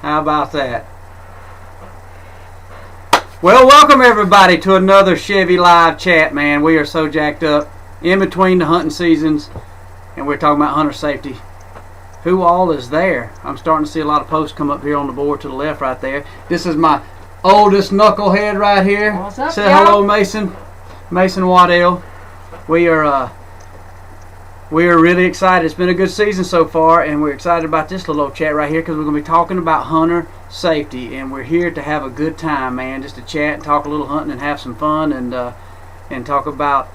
How about that? Well, welcome everybody to another Chevy Live Chat, man. We are so jacked up in between the hunting seasons, and we're talking about hunter safety. Who all is there? I'm starting to see a lot of posts come up here on the board to the left right there. This is my oldest knucklehead right here. What's up, Say hello, Mason. Mason Waddell. We are really excited. It's been a good season so far, and we're excited about this little old chat right here because we're going to be talking about hunter safety, and we're here to have a good time, man. Just to chat and talk a little hunting and have some fun, and talk about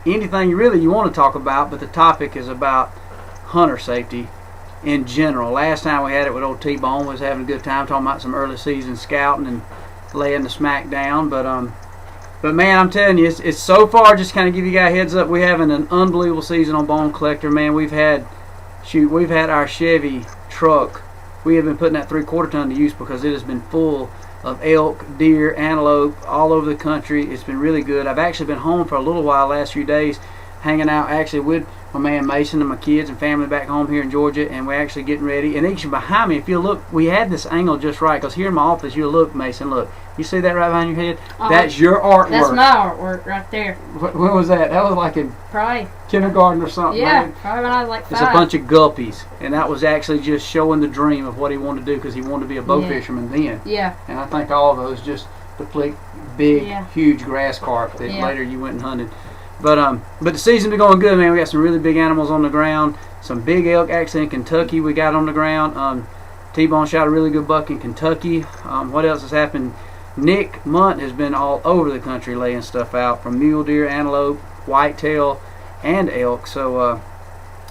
anything you want to talk about. But the topic is about hunter safety in general. Last time we had it with old T-Bone, was having a good time talking about some early season scouting and laying the smack down. But man, I'm telling you, it's so far, just kind of give you guys a heads up, we're having an unbelievable season on Bone Collector, man. We've had our Chevy truck. We have been putting that 3/4 ton to use because it has been full of elk, deer, antelope all over the country. It's been really good. I've actually been home for a little while last few days, hanging out actually with my man Mason and my kids and family back home here in Georgia, and we're actually getting ready. And actually behind me, if you look, we had this angle just right, because here in my office, you look, Mason, look. You see that right behind your head? That's your artwork. That's my artwork right there. When was that? That was like in probably kindergarten or something. Yeah, man. probably when I was like 5. It's a bunch of guppies, and that was actually just showing the dream of what he wanted to do, because he wanted to be a bow fisherman then. Yeah. And I think all of those just deplete big, huge grass carp that later you went and hunted. But the season's been going good, man. We got some really big animals on the ground. Some big elk actually in Kentucky we got on the ground. T-Bone shot a really good buck in Kentucky. What else has happened? Nick Munt has been all over the country laying stuff out, from mule deer, antelope, whitetail, and elk. So,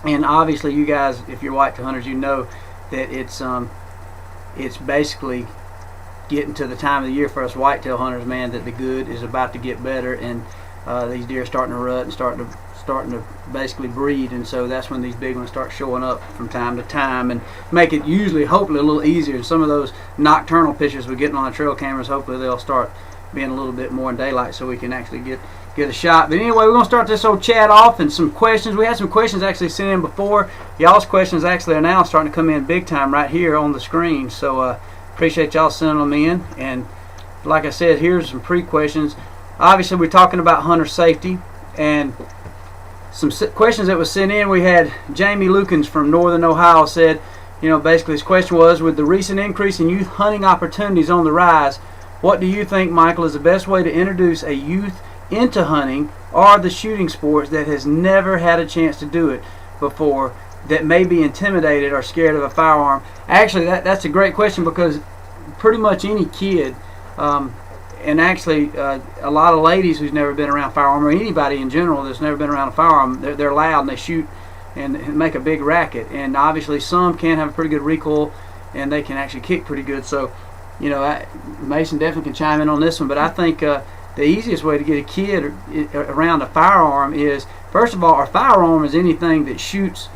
and obviously you guys, if you're whitetail hunters, you know that it's basically getting to the time of the year for us whitetail hunters, man, that the good is about to get better, and these deer are starting to rut and starting to basically breed, and so that's when these big ones start showing up from time to time, and make it usually, hopefully, a little easier. And some of those nocturnal pictures we're getting on the trail cameras, hopefully they'll start being a little bit more in daylight so we can actually get a shot. But anyway, we're going to start this old chat off, and some questions. We had some questions actually sent in before. Y'all's questions actually are now starting to come in big time right here on the screen, so appreciate y'all sending them in. And like I said, here's some pre-questions. Obviously, we're talking about hunter safety, and some questions that was sent in. We had Jamie Lukens from Northern Ohio said, basically his question was, with the recent increase in youth hunting opportunities on the rise, what do you think, Michael, is the best way to introduce a youth into hunting or the shooting sports that has never had a chance to do it before, that may be intimidated or scared of a firearm? Actually, that's a great question, because pretty much any kid, and actually a lot of ladies who's never been around a firearm, or anybody in general that's never been around a firearm, they're loud and they shoot and make a big racket. And obviously some can have a pretty good recoil, and they can actually kick pretty good. So, Mason definitely can chime in on this one. But I think the easiest way to get a kid around a firearm is, first of all, a firearm is anything that shoots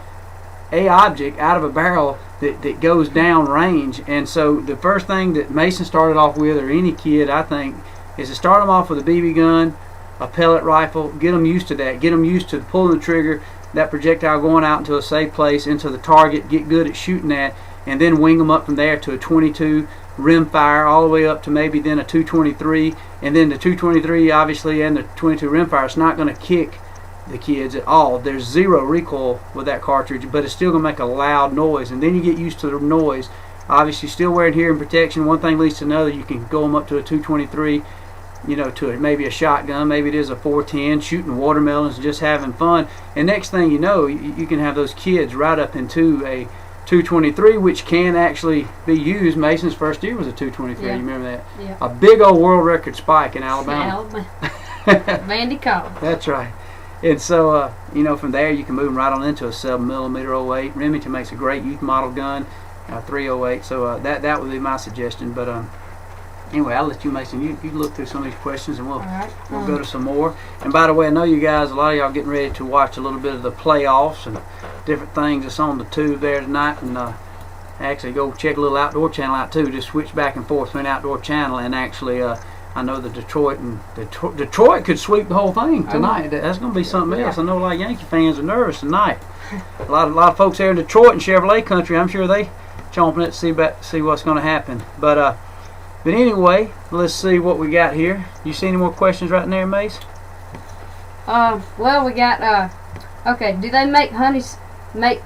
a object out of a barrel that goes down range. And so the first thing that Mason started off with, or any kid, I think, is to start them off with a BB gun, a pellet rifle, get them used to that, get them used to pulling the trigger, that projectile going out into a safe place, into the target, get good at shooting that, and then wing them up from there to a 22 rim fire, all the way up to maybe then a 223, and then the 223 obviously and the 22 rim fire, it's not going to kick the kids at all. There's zero recoil with that cartridge, but it's still going to make a loud noise, and then you get used to the noise. Obviously still wearing hearing protection, one thing leads to another. You can go them up to a 223, to maybe a shotgun, maybe it is a 410, shooting watermelons and just having fun. And next thing you know, you can have those kids right up into a 223, which can actually be used. Mason's first year was a 223. You remember that? Yeah. A big old world record spike in Alabama. Vandy Call. That's right. And so, from there you can move them right on into a 7mm 08. Remington makes a great youth model gun, 308. So that would be my suggestion. But anyway, I'll let you, Mason. You look through some of these questions, and we'll go to some more. And by the way, I know you guys, a lot of y'all getting ready to watch a little bit of the playoffs and different things that's on the tube there tonight. And actually go check a little outdoor channel out too. Just switch back and forth between outdoor channel and actually. I know that Detroit could sweep the whole thing tonight. That's going to be something else. I know a lot of Yankee fans are nervous tonight. A lot of folks here in Detroit and Chevrolet country, I'm sure they chomping it, see what's going to happen. But anyway, let's see what we got here. You see any more questions right in there, Mace? Well, we got okay. Do they make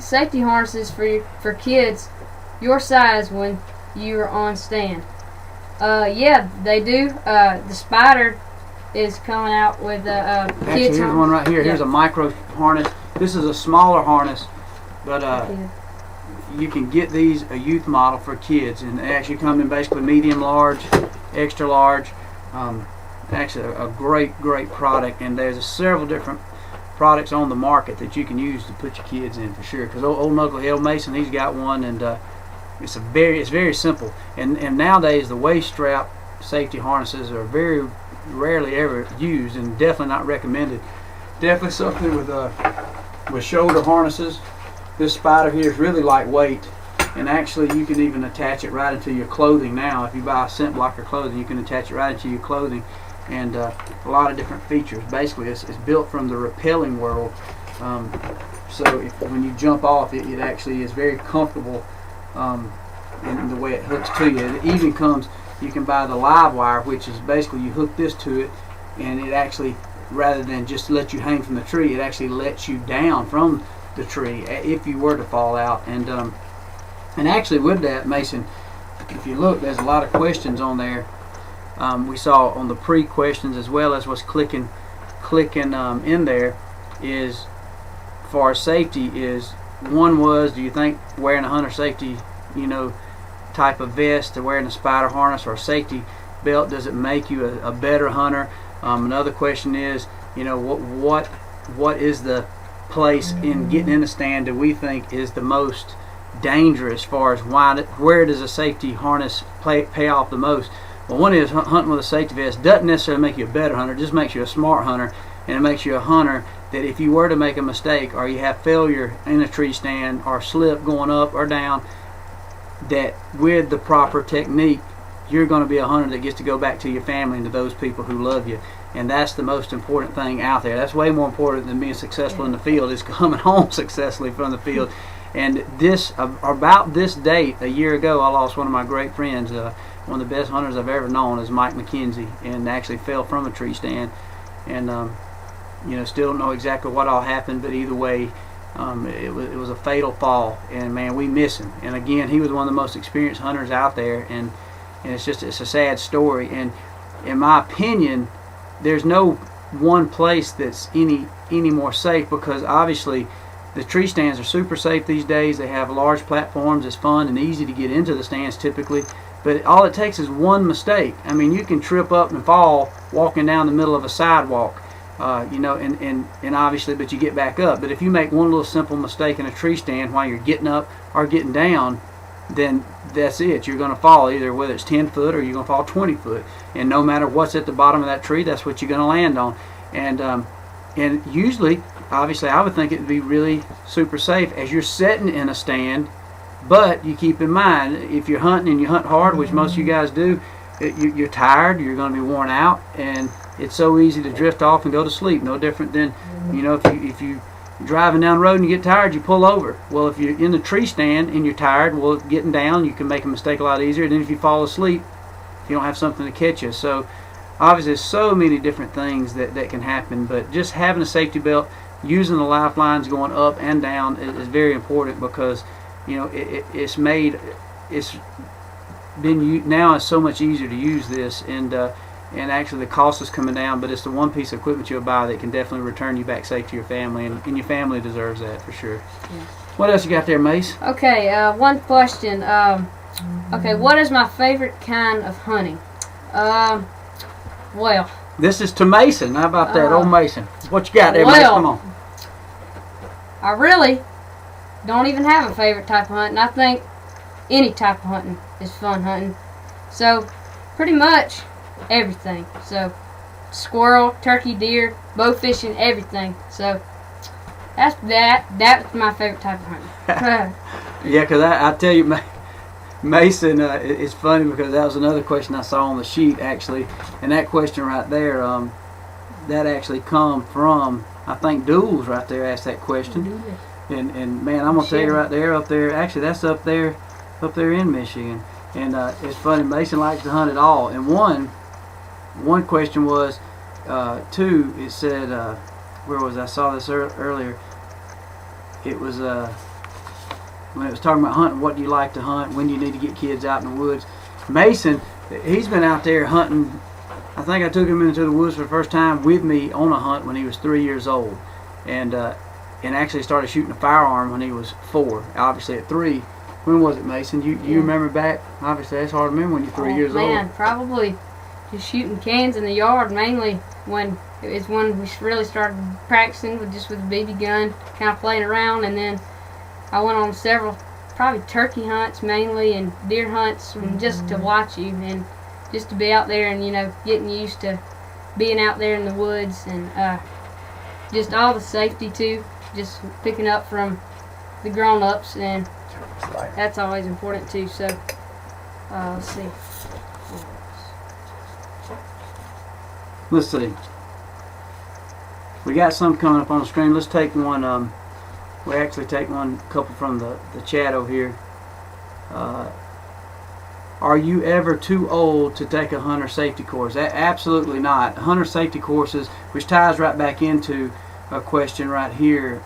safety harnesses for kids your size when you're on stand? Yeah, they do. The Spider is coming out with Actually, kids. here's one right here. Yeah. Here's a micro harness. This is a smaller harness, but you can get these a youth model for kids, and they actually come in basically medium, large, extra large. Actually, a great product, and there's several different products on the market that you can use to put your kids in for sure. Because old Knucklehead Mason, he's got one, and it's very simple. And nowadays the waist strap safety harnesses are very rarely ever used, and definitely not recommended. Definitely something with shoulder harnesses. This Spider here is really lightweight, and actually you can even attach it right into your clothing now. If you buy scent blocker clothing, you can attach it right into your clothing, and a lot of different features. Basically, it's built from the rappelling world, so when you jump off, it actually is very comfortable in the way it hooks to you. It even comes, you can buy the live wire, which is basically you hook this to it, and it actually, rather than just let you hang from the tree, it actually lets you down from the tree if you were to fall out. And actually with that, Mason, if you look, there's a lot of questions on there. We saw on the pre-questions, as well as what's clicking in there, is for safety. Is one was, do you think wearing a hunter safety, type of vest, or wearing a Spider harness or a safety belt, does it make you a better hunter? Another question is, what is the place in getting in the stand do we think is the most dangerous, as far as where does a safety harness pay off the most? Well, one is hunting with a safety vest doesn't necessarily make you a better hunter, it just makes you a smart hunter, and it makes you a hunter that if you were to make a mistake, or you have failure in a tree stand, or slip going up or down, that with the proper technique, you're going to be a hunter that gets to go back to your family and to those people who love you. And that's the most important thing out there. That's way more important than being successful in the field, is coming home successfully from the field. And about this date, a year ago, I lost one of my great friends. One of the best hunters I've ever known is Mike McKenzie, and actually fell from a tree stand. And still don't know exactly what all happened, but either way, it was a fatal fall. And man, we miss him. And again, he was one of the most experienced hunters out there. And it's a sad story. And in my opinion, there's no one place that's any more safe, because obviously the tree stands are super safe these days. They have large platforms. It's fun and easy to get into the stands typically, but all it takes is one mistake. I mean, you can trip up and fall walking down the middle of a sidewalk, and obviously, but you get back up. But if you make one little simple mistake in a tree stand while you're getting up or getting down, then that's it. You're going to fall, either whether it's 10 foot or you're going to fall 20 foot. And no matter what's at the bottom of that tree, that's what you're going to land on. And usually, obviously, I would think it would be really super safe as you're sitting in a stand. But you keep in mind, if you're hunting and you hunt hard, which most of you guys do, you're tired, you're going to be worn out, and it's so easy to drift off and go to sleep. No different than, if you driving down the road and you get tired, you pull over. Well, if you're in the tree stand and you're tired, well, getting down, you can make a mistake a lot easier. And then if you fall asleep, you don't have something to catch you. So obviously there's so many different things that can happen, but just having a safety belt, using the lifelines going up and down is very important, because it's been now it's so much easier to use this, and actually the cost is coming down, but it's the one piece of equipment you'll buy that can definitely return you back safe to your family, and your family deserves that for sure. Yeah. What else you got there, Mace? Okay, one question. Okay, what is my favorite kind of hunting? Well, this is to Mason. How about that, old Mason? What you got there, Mason? Come on. I really don't even have a favorite type of hunting. I think any type of hunting is fun hunting. So, pretty much everything. So, squirrel, turkey, deer, bow fishing, everything. So, that's my favorite type of hunting. Yeah, because I tell you, Mason, it's funny because that was another question I saw on the sheet, actually. And that question right there, that actually come from, I think, Duels right there asked that question. And man, I'm going to tell you right there, up there, actually that's up there up there in Michigan. And it's funny, Mason likes to hunt it all. And one question was, two, it said, where was I saw this earlier, it was when it was talking about hunting, what do you like to hunt, when do you need to get kids out in the woods. Mason, he's been out there hunting. I think I took him into the woods for the first time with me on a hunt when he was 3 years old, and actually started shooting a firearm when he was 4. Obviously at 3. When was it, Mason? You remember back? Obviously that's hard to remember when you're 3 years old. Man, probably just shooting cans in the yard mainly when we really started practicing with the BB gun, kind of playing around, and then I went on several, probably turkey hunts mainly and deer hunts, just to watch you and just to be out there and, you know, getting used to being out there in the woods, and just all the safety too, just picking up from the grown-ups, and that's always important too. So let's see. Let's see. We got some coming up on the screen. Let's take one. We actually take one couple from the chat over here. Are you ever too old to take a hunter safety course? Absolutely not. Hunter safety courses, which ties right back into a question right here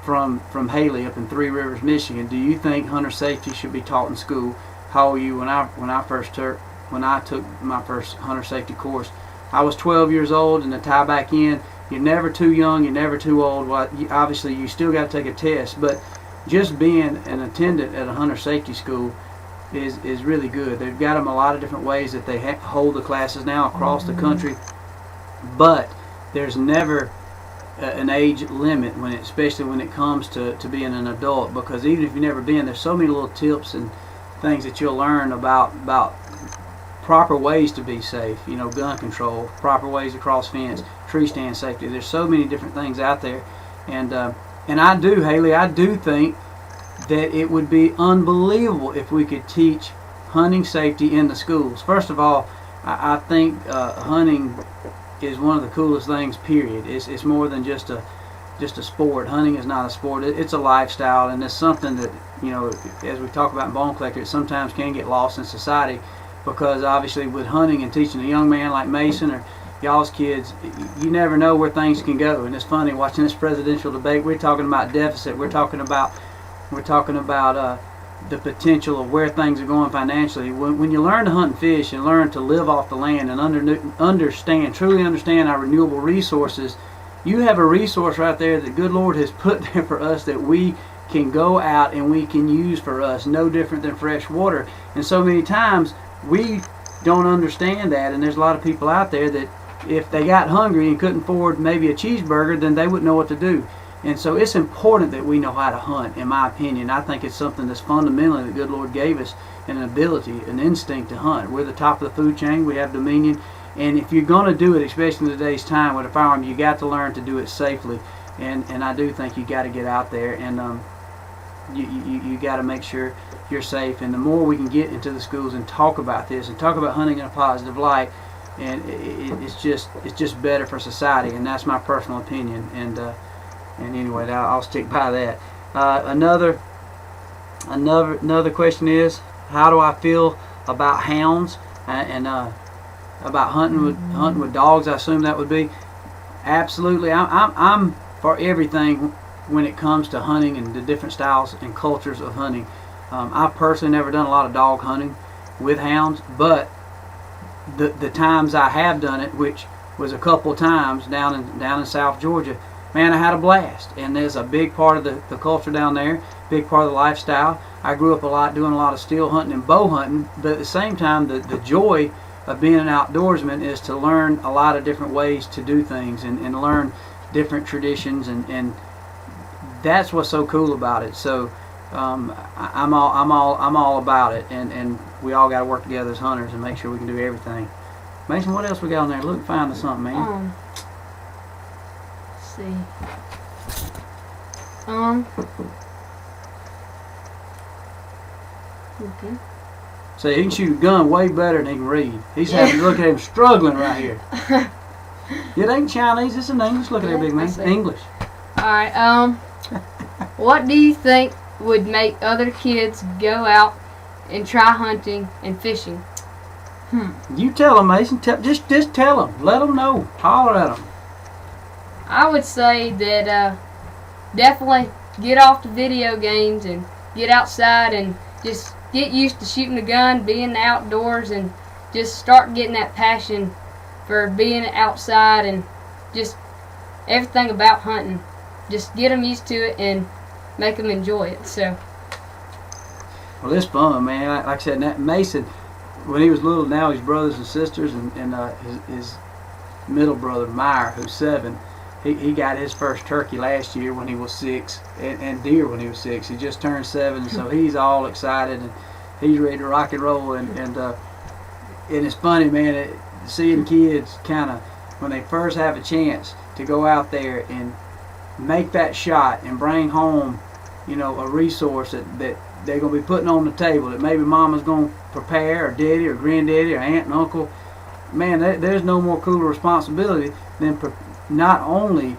from Haley up in Three Rivers, Michigan. Do you think hunter safety should be taught in school? How old were you when I took my first hunter safety course? I was 12 years old, and to tie back in, you're never too young, you're never too old. Well, obviously, you still got to take a test, but just being an attendant at a hunter safety school is really good. They've got them a lot of different ways that they hold the classes now across the country, but there's never an age limit especially when it comes to being an adult, because even if you've never been, there's so many little tips and things that you'll learn about proper ways to be safe, you know, gun control, proper ways to cross fence, tree stand safety. There's so many different things out there, and I do, Haley, I do think that it would be unbelievable if we could teach hunting safety in the schools. First of all, I think hunting is one of the coolest things, period. It's more than just a sport. Hunting is not a sport. It's a lifestyle, and it's something that, you know, as we talk about in Bone Collector, it sometimes can get lost in society, because obviously with hunting and teaching a young man like Mason or y'all's kids, you never know where things can go. And it's funny watching this presidential debate. We're talking about deficit. We're talking about the potential of where things are going financially. When you learn to hunt and fish and learn to live off the land and truly understand our renewable resources, you have a resource right there that the good Lord has put there for us that we can go out and we can use for us, no different than fresh water. And so many times we don't understand that, and there's a lot of people out there that if they got hungry and couldn't afford maybe a cheeseburger, then they wouldn't know what to do. And so it's important that we know how to hunt, in my opinion. I think it's something that's fundamentally the good Lord gave us, an ability, an instinct to hunt. We're the top of the food chain. We have dominion. And if you're going to do it, especially in today's time with a firearm, you got to learn to do it safely. And I do think you got to get out there, and you got to make sure you're safe. And the more we can get into the schools and talk about this and talk about hunting in a positive light, and it's just better for society. And that's my personal opinion. And anyway, I'll stick by that. Another question is, how do I feel about hounds and about hunting with dogs? I assume that would be. Absolutely, I'm for everything when it comes to hunting and the different styles and cultures of hunting. I've personally never done a lot of dog hunting with hounds, but the times I have done it, which was a couple of times down in South Georgia, man, I had a blast. And there's a big part of the culture down there, big part of the lifestyle. I grew up doing a lot of steel hunting and bow hunting, but at the same time, the joy of being an outdoorsman is to learn a lot of different ways to do things and learn different traditions, and that's what's so cool about it. So I'm all about it, and we all got to work together as hunters and make sure we can do everything. Mason, what else we got on there? Look, find us something, man. Let's see. Okay. So he can shoot a gun way better than he can read. He's having to look at him struggling right here. It ain't Chinese, it's in English. Look at that big man. English. Alright, what do you think would make other kids go out and try hunting and fishing? You tell them, Mason. Just tell them. Let them know. Holler at them. I would say that definitely get off the video games and get outside and just get used to shooting a gun, being in the outdoors, and just start getting that passion for being outside and just everything about hunting. Just get them used to it and make them enjoy it. So. Well, it's fun, man. Like I said, Mason, when he was little, now his brothers and sisters, and his middle brother Meyer, who's 7, he got his first turkey last year when he was 6, and deer when he was 6. He just turned 7, so he's all excited and he's ready to rock and roll. And it's funny, man, seeing kids kind of when they first have a chance to go out there and make that shot and bring home, a resource that they're going to be putting on the table that maybe mama's going to prepare, or daddy, or granddaddy, or aunt and uncle. Man, there's no more cooler responsibility than not only,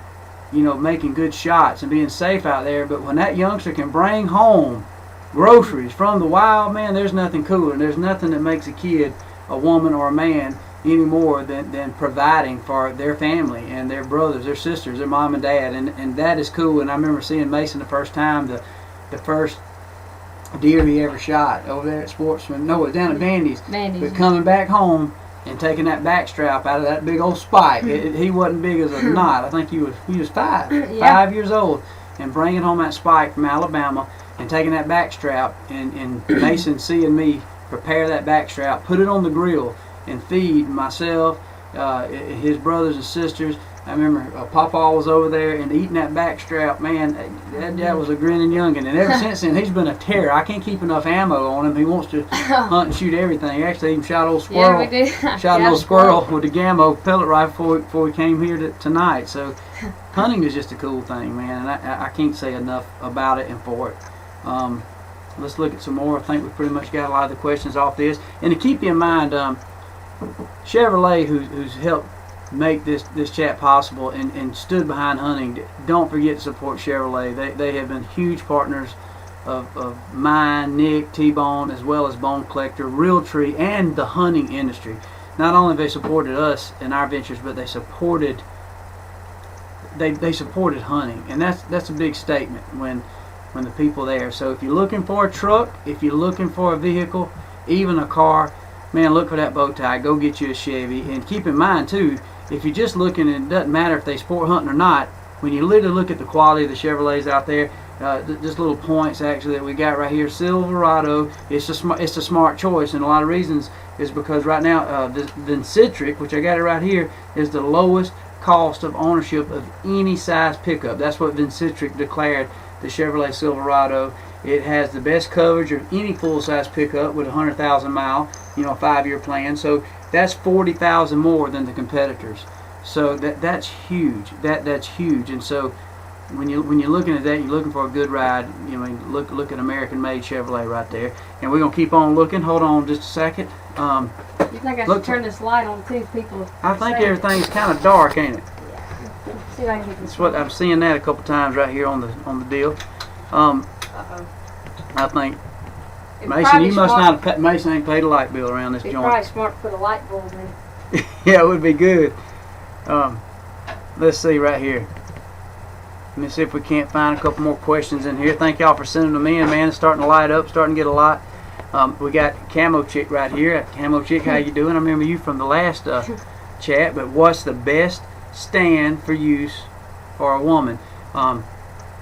making good shots and being safe out there, but when that youngster can bring home groceries from the wild, man, there's nothing cooler. There's nothing that makes a kid, a woman, or a man any more than providing for their family and their brothers, their sisters, their mom and dad, and that is cool. And I remember seeing Mason the first time, the first deer he ever shot over there at Sportsman. No, it was down at Bandy's. But coming back home and taking that back strap out of that big old spike. He wasn't big as a knot. I think he was 5 years old, and bringing home that spike from Alabama and taking that back strap, and Mason seeing me prepare that back strap, put it on the grill, and feed myself, his brothers and sisters. I remember Papa was over there and eating that back strap. Man, that was a grinning youngin'. And ever since then, he's been a terror. I can't keep enough ammo on him. He wants to hunt and shoot everything. Actually, even shot a little squirrel. Yeah, we did. Shot a little squirrel with the Gammo pellet rifle before we came here tonight. So hunting is just a cool thing, man. And I can't say enough about it and for it. Let's look at some more. I think we've pretty much got a lot of the questions off this. And to keep you in mind, Chevrolet, who's helped make this chat possible and stood behind hunting, don't forget to support Chevrolet. They have been huge partners of mine, Nick, T-Bone, as well as Bone Collector, Realtree, and the hunting industry. Not only have they supported us in our ventures, but they supported hunting, and that's a big statement when the people there. So if you're looking for a truck, if you're looking for a vehicle, even a car, man, look for that bow tie. Go get you a Chevy. And keep in mind, too, if you're just looking, and it doesn't matter if they sport hunting or not, when you literally look at the quality of the Chevrolets out there, just little points, actually, that we got right here. Silverado, it's a smart choice, and a lot of reasons is because right now, the Vincitric, which I got it right here, is the lowest cost of ownership of any size pickup. That's what Vincitric declared the Chevrolet Silverado. It has the best coverage of any full-size pickup with a 100,000 mile, 5-year plan. So that's 40,000 more than the competitors. So that's huge. That's huge. And so when you're looking at that, you're looking for a good ride. Look at American-made Chevrolet right there. And we're gonna keep on looking. Hold on just a second. You think I should turn this light on too, people? I think everything's kind of dark, ain't it? Yeah. See if I can get this. That's what I'm seeing that a couple times right here on the deal. I think Mason, you must not have Mason ain't paid a light bill around this joint. It's probably smart to put a light bulb in. Yeah, it would be good. Let's see right here. Let me see if we can't find a couple more questions in here. Thank y'all for sending them in, man. It's starting to light up, starting to get a lot. We got Camo Chick right here. Camo Chick, how you doing? I remember you from the last chat, but what's the best stand for use for a woman?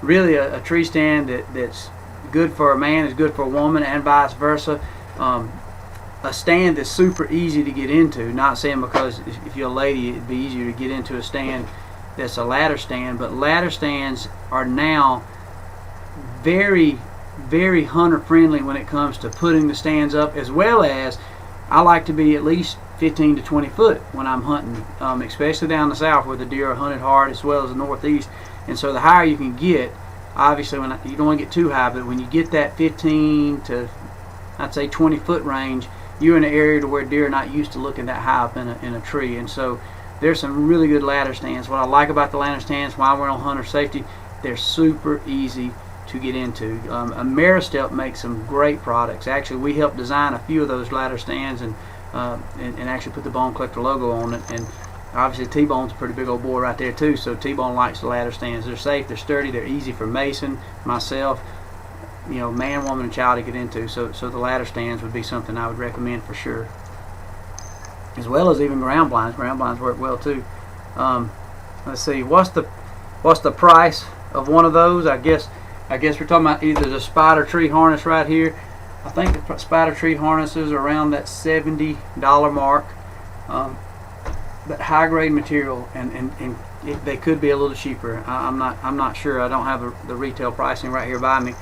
Really a tree stand that's good for a man is good for a woman, and vice versa. A stand that's super easy to get into. Not saying because if you're a lady it'd be easier to get into a stand that's a ladder stand, but ladder stands are now very, very hunter friendly when it comes to putting the stands up, as well as I like to be at least 15 to 20 foot when I'm hunting, especially down the south where the deer are hunted hard, as well as the northeast. And so the higher you can get, obviously you don't want to get too high, but when you get that 15 to I'd say 20 foot range, you're in an area to where deer are not used to looking that high up in a tree. And so there's some really good ladder stands. What I like about the ladder stands, while we're on hunter safety, they're super easy to get into. Ameristep makes some great products. Actually, we helped design a few of those ladder stands and actually put the Bone Collector logo on it. And obviously T-Bone's a pretty big old boy right there too, so T-Bone likes the ladder stands. They're safe, they're sturdy, they're easy for Mason, myself, man, woman, and child to get into. So the ladder stands would be something I would recommend for sure. As well as even ground blinds. Ground blinds work well too. Let's see, what's the price of one of those? I guess we're talking about either the spider tree harness right here. I think the spider tree harnesses are around that $70 mark. But high grade material, and they could be a little cheaper. I'm not sure. I don't have the retail pricing right here by me.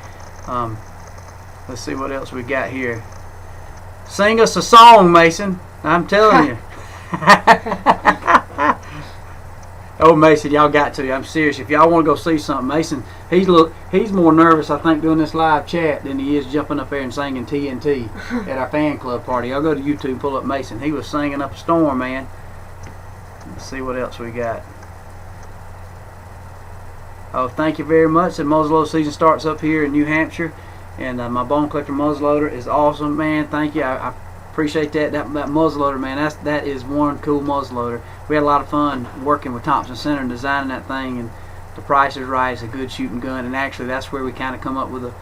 Let's see what else we got here. Sing us a song, Mason. I'm telling you. Oh, Mason, y'all got to. I'm serious. If y'all want to go see something, Mason, he's more nervous, I think, doing this live chat than he is jumping up there and singing TNT at our fan club party. Y'all go to YouTube and pull up Mason. He was singing up a storm, man. Let's see what else we got. Oh, thank you very much. The muzzleloader season starts up here in New Hampshire, and my Bone Collector muzzleloader is awesome, man. Thank you. I appreciate that muzzleloader, man. That is one cool muzzleloader. We had a lot of fun working with Thompson Center and designing that thing, and the price is right. It's a good shooting gun, and actually that's where we kind of come up with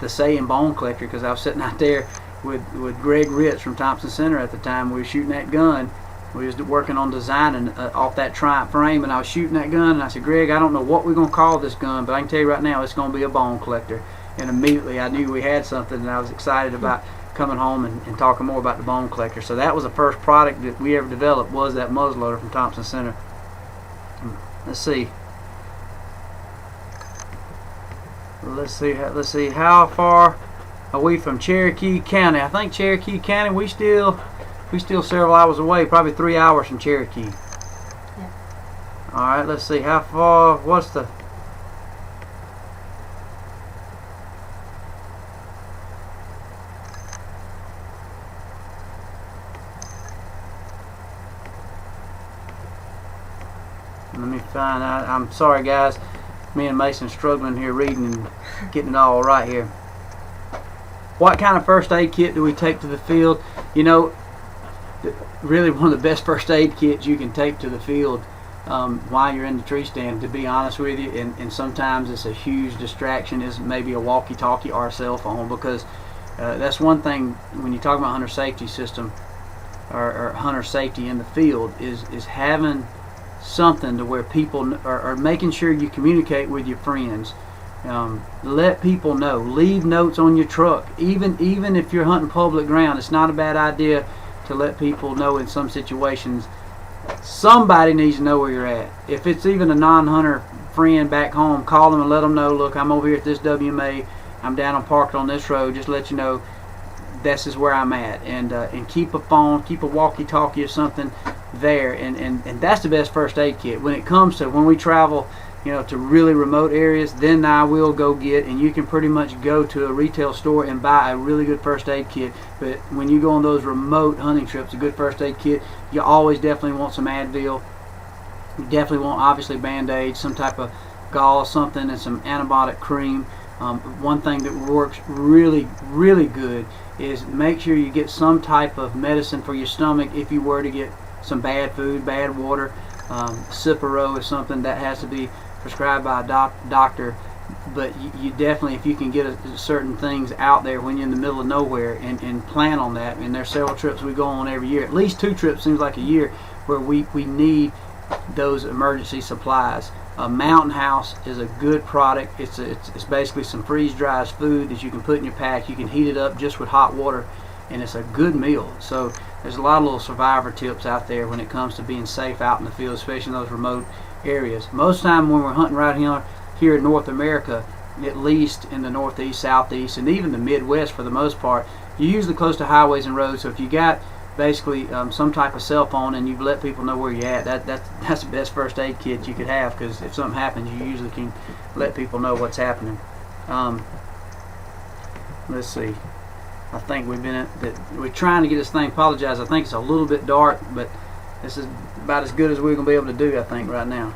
the saying Bone Collector, because I was sitting out there with Greg Ritz from Thompson Center at the time. We were shooting that gun. We was working on designing off that Triumph frame, and I was shooting that gun, and I said, Greg, I don't know what we're going to call this gun, but I can tell you right now it's going to be a Bone Collector. And immediately I knew we had something, and I was excited about coming home and talking more about the Bone Collector. So that was the first product that we ever developed, was that muzzleloader from Thompson Center. Let's see. Let's see. How far are we from Cherokee County? I think Cherokee County, we still several hours away, probably 3 hours from Cherokee. Yeah. All right, let's see how far. What's the? Let me find out. I'm sorry, guys. Me and Mason struggling here reading and getting it all right here. What kind of first aid kit do we take to the field? Really one of the best first aid kits you can take to the field while you're in the tree stand, to be honest with you, and sometimes it's a huge distraction, is maybe a walkie-talkie or a cell phone, because that's one thing when you talk about hunter safety system or hunter safety in the field, is having something to where people are making sure you communicate with your friends. Let people know. Leave notes on your truck. Even if you're hunting public ground, it's not a bad idea to let people know in some situations. Somebody needs to know where you're at. If it's even a non-hunter friend back home, call them and let them know, look, I'm over here at this WMA, I'm down on parked on this road, just let you know this is where I'm at. And keep a phone, keep a walkie-talkie or something there, and that's the best first aid kit. When it comes to when we travel to really remote areas, then I will go get, and you can pretty much go to a retail store and buy a really good first aid kit. But when you go on those remote hunting trips, a good first aid kit, you always definitely want some Advil. You definitely want, obviously, Band-Aids, some type of gauze, something, and some antibiotic cream. One thing that works really, really good is make sure you get some type of medicine for your stomach if you were to get some bad food, bad water. Cipro is something that has to be prescribed by a doctor, but you definitely, if you can get certain things out there when you're in the middle of nowhere, and plan on that. And there's several trips we go on every year, at least 2 trips seems like a year, where we need those emergency supplies. Mountain House is a good product. It's basically some freeze-dried food that you can put in your pack. You can heat it up just with hot water, and it's a good meal. So there's a lot of little survivor tips out there when it comes to being safe out in the field, especially in those remote areas. Most of the time when we're hunting right here in North America, at least in the Northeast, Southeast, and even the Midwest for the most part, you're usually close to highways and roads. So if you got basically some type of cell phone and you've let people know where you're at, that's the best first aid kit you could have, because if something happens, you usually can let people know what's happening. Let's see. I think we're trying to get this thing. Apologize. I think it's a little bit dark, but this is about as good as we're going to be able to do, I think, right now.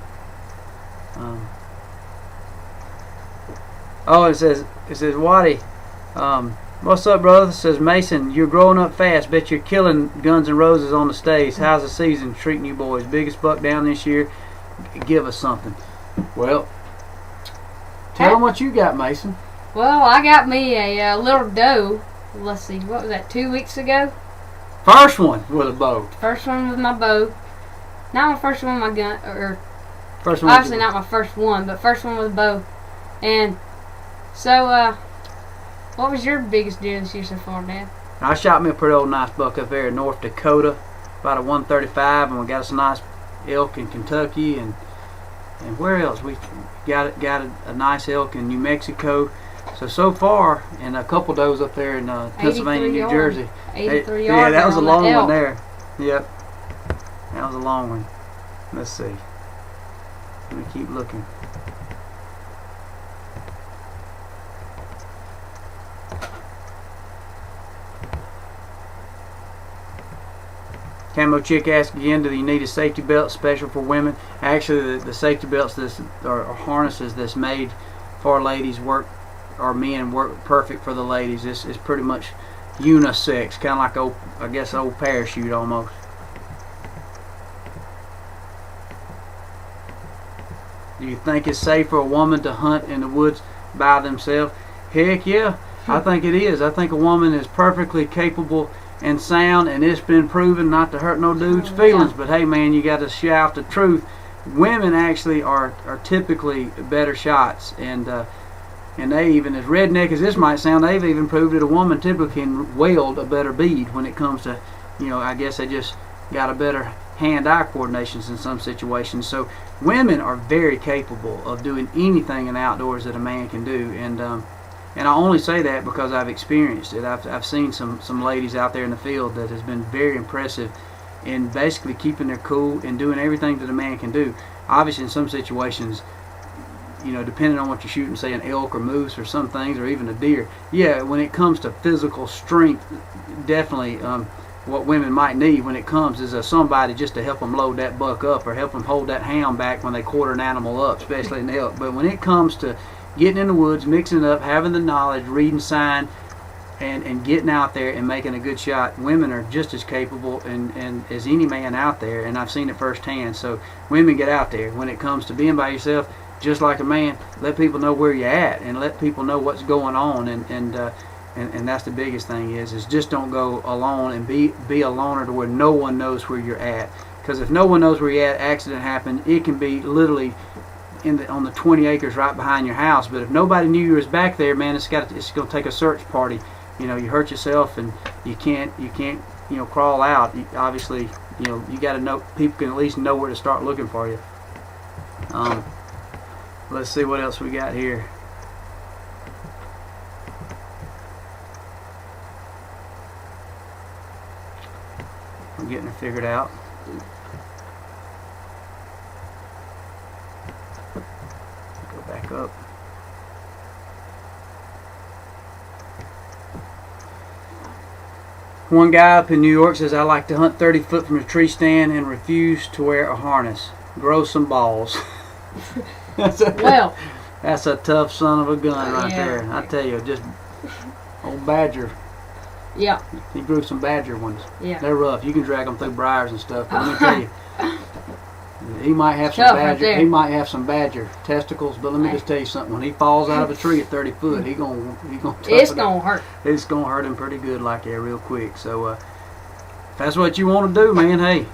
Oh, it says Waddy. What's up, brother? It says Mason, you're growing up fast. Bet you're killing Guns N' Roses on the stage. How's the season treating you boys? Biggest buck down this year. Give us something. Well, tell them what you got, Mason. Well, I got me a little doe. Let's see, what was that, 2 weeks ago? First one with a bow. First one with my bow. Not my first one with my gun, or first one obviously not my first one, but first one with a bow. And so, what was your biggest deer this year so far, Dad? I shot me a pretty old nice buck up there in North Dakota, about a 135, and we got us a nice elk in Kentucky, and where else? We got a nice elk in New Mexico. So far, and a couple does up there in Pennsylvania, New Jersey. 83 yeah, that was a long one there. Yep, that was a long one. Let's see. Let me keep looking. Camo Chick asks again, do you need a safety belt special for women? Actually, the safety belts or harnesses that's made for ladies or men work perfect for the ladies. This is pretty much unisex, kind of like I guess an old parachute almost. Do you think it's safe for a woman to hunt in the woods by themselves? Heck yeah, I think it is. I think a woman is perfectly capable and sound, and it's been proven not to hurt no dude's feelings. But hey, man, you got to shout the truth. Women actually are typically better shots, and they even, as redneck as this might sound, they've even proved that a woman typically can weld a better bead when it comes to, I guess they just got a better hand-eye coordination in some situations. So women are very capable of doing anything in the outdoors that a man can do, and I only say that because I've experienced it. I've seen some ladies out there in the field that has been very impressive in basically keeping their cool and doing everything that a man can do. Obviously, in some situations, depending on what you're shooting, say an elk or moose or some things, or even a deer. Yeah, when it comes to physical strength, definitely what women might need when it comes is somebody just to help them load that buck up or help them hold that hound back when they quarter an animal up, especially an elk. But when it comes to getting in the woods, mixing it up, having the knowledge, reading sign, and getting out there and making a good shot, women are just as capable and as any man out there, and I've seen it firsthand. So women, get out there. When it comes to being by yourself, just like a man, let people know where you're at and let people know what's going on, and that's the biggest thing is just don't go alone and be a loner to where no one knows where you're at. Because if no one knows where you're at, accident happened, it can be literally on the 20 acres right behind your house. But if nobody knew you was back there, man, it's going to take a search party. You hurt yourself and you can't crawl out. Obviously, you got to know, people can at least know where to start looking for you. Let's see what else we got here. I'm getting it figured out. Go back up. One guy up in New York says, I like to hunt 30 foot from a tree stand and refuse to wear a harness. Grow some balls. That's a tough son of a gun right there. I tell you, just old badger. Yeah. He grew some badger ones. Yeah. They're rough. You can drag them through briars and stuff. But let me tell you, he might have some badger. Right, he might have some badger testicles. But let me just tell you something. When he falls out of a tree at 30 foot, he gonna. It's gonna hurt. It's gonna hurt him pretty good, like that, real quick. So if that's what you want to do, man, hey,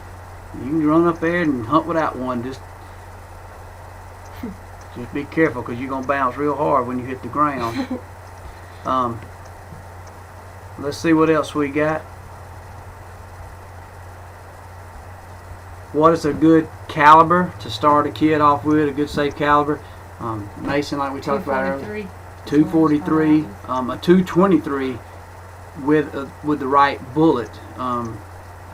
you can run up there and hunt without one. Just be careful, because you're gonna bounce real hard when you hit the ground. Let's see what else we got. What is a good caliber to start a kid off with? A good safe caliber. Mason, like we talked about earlier. 243. A 223 with the right bullet. I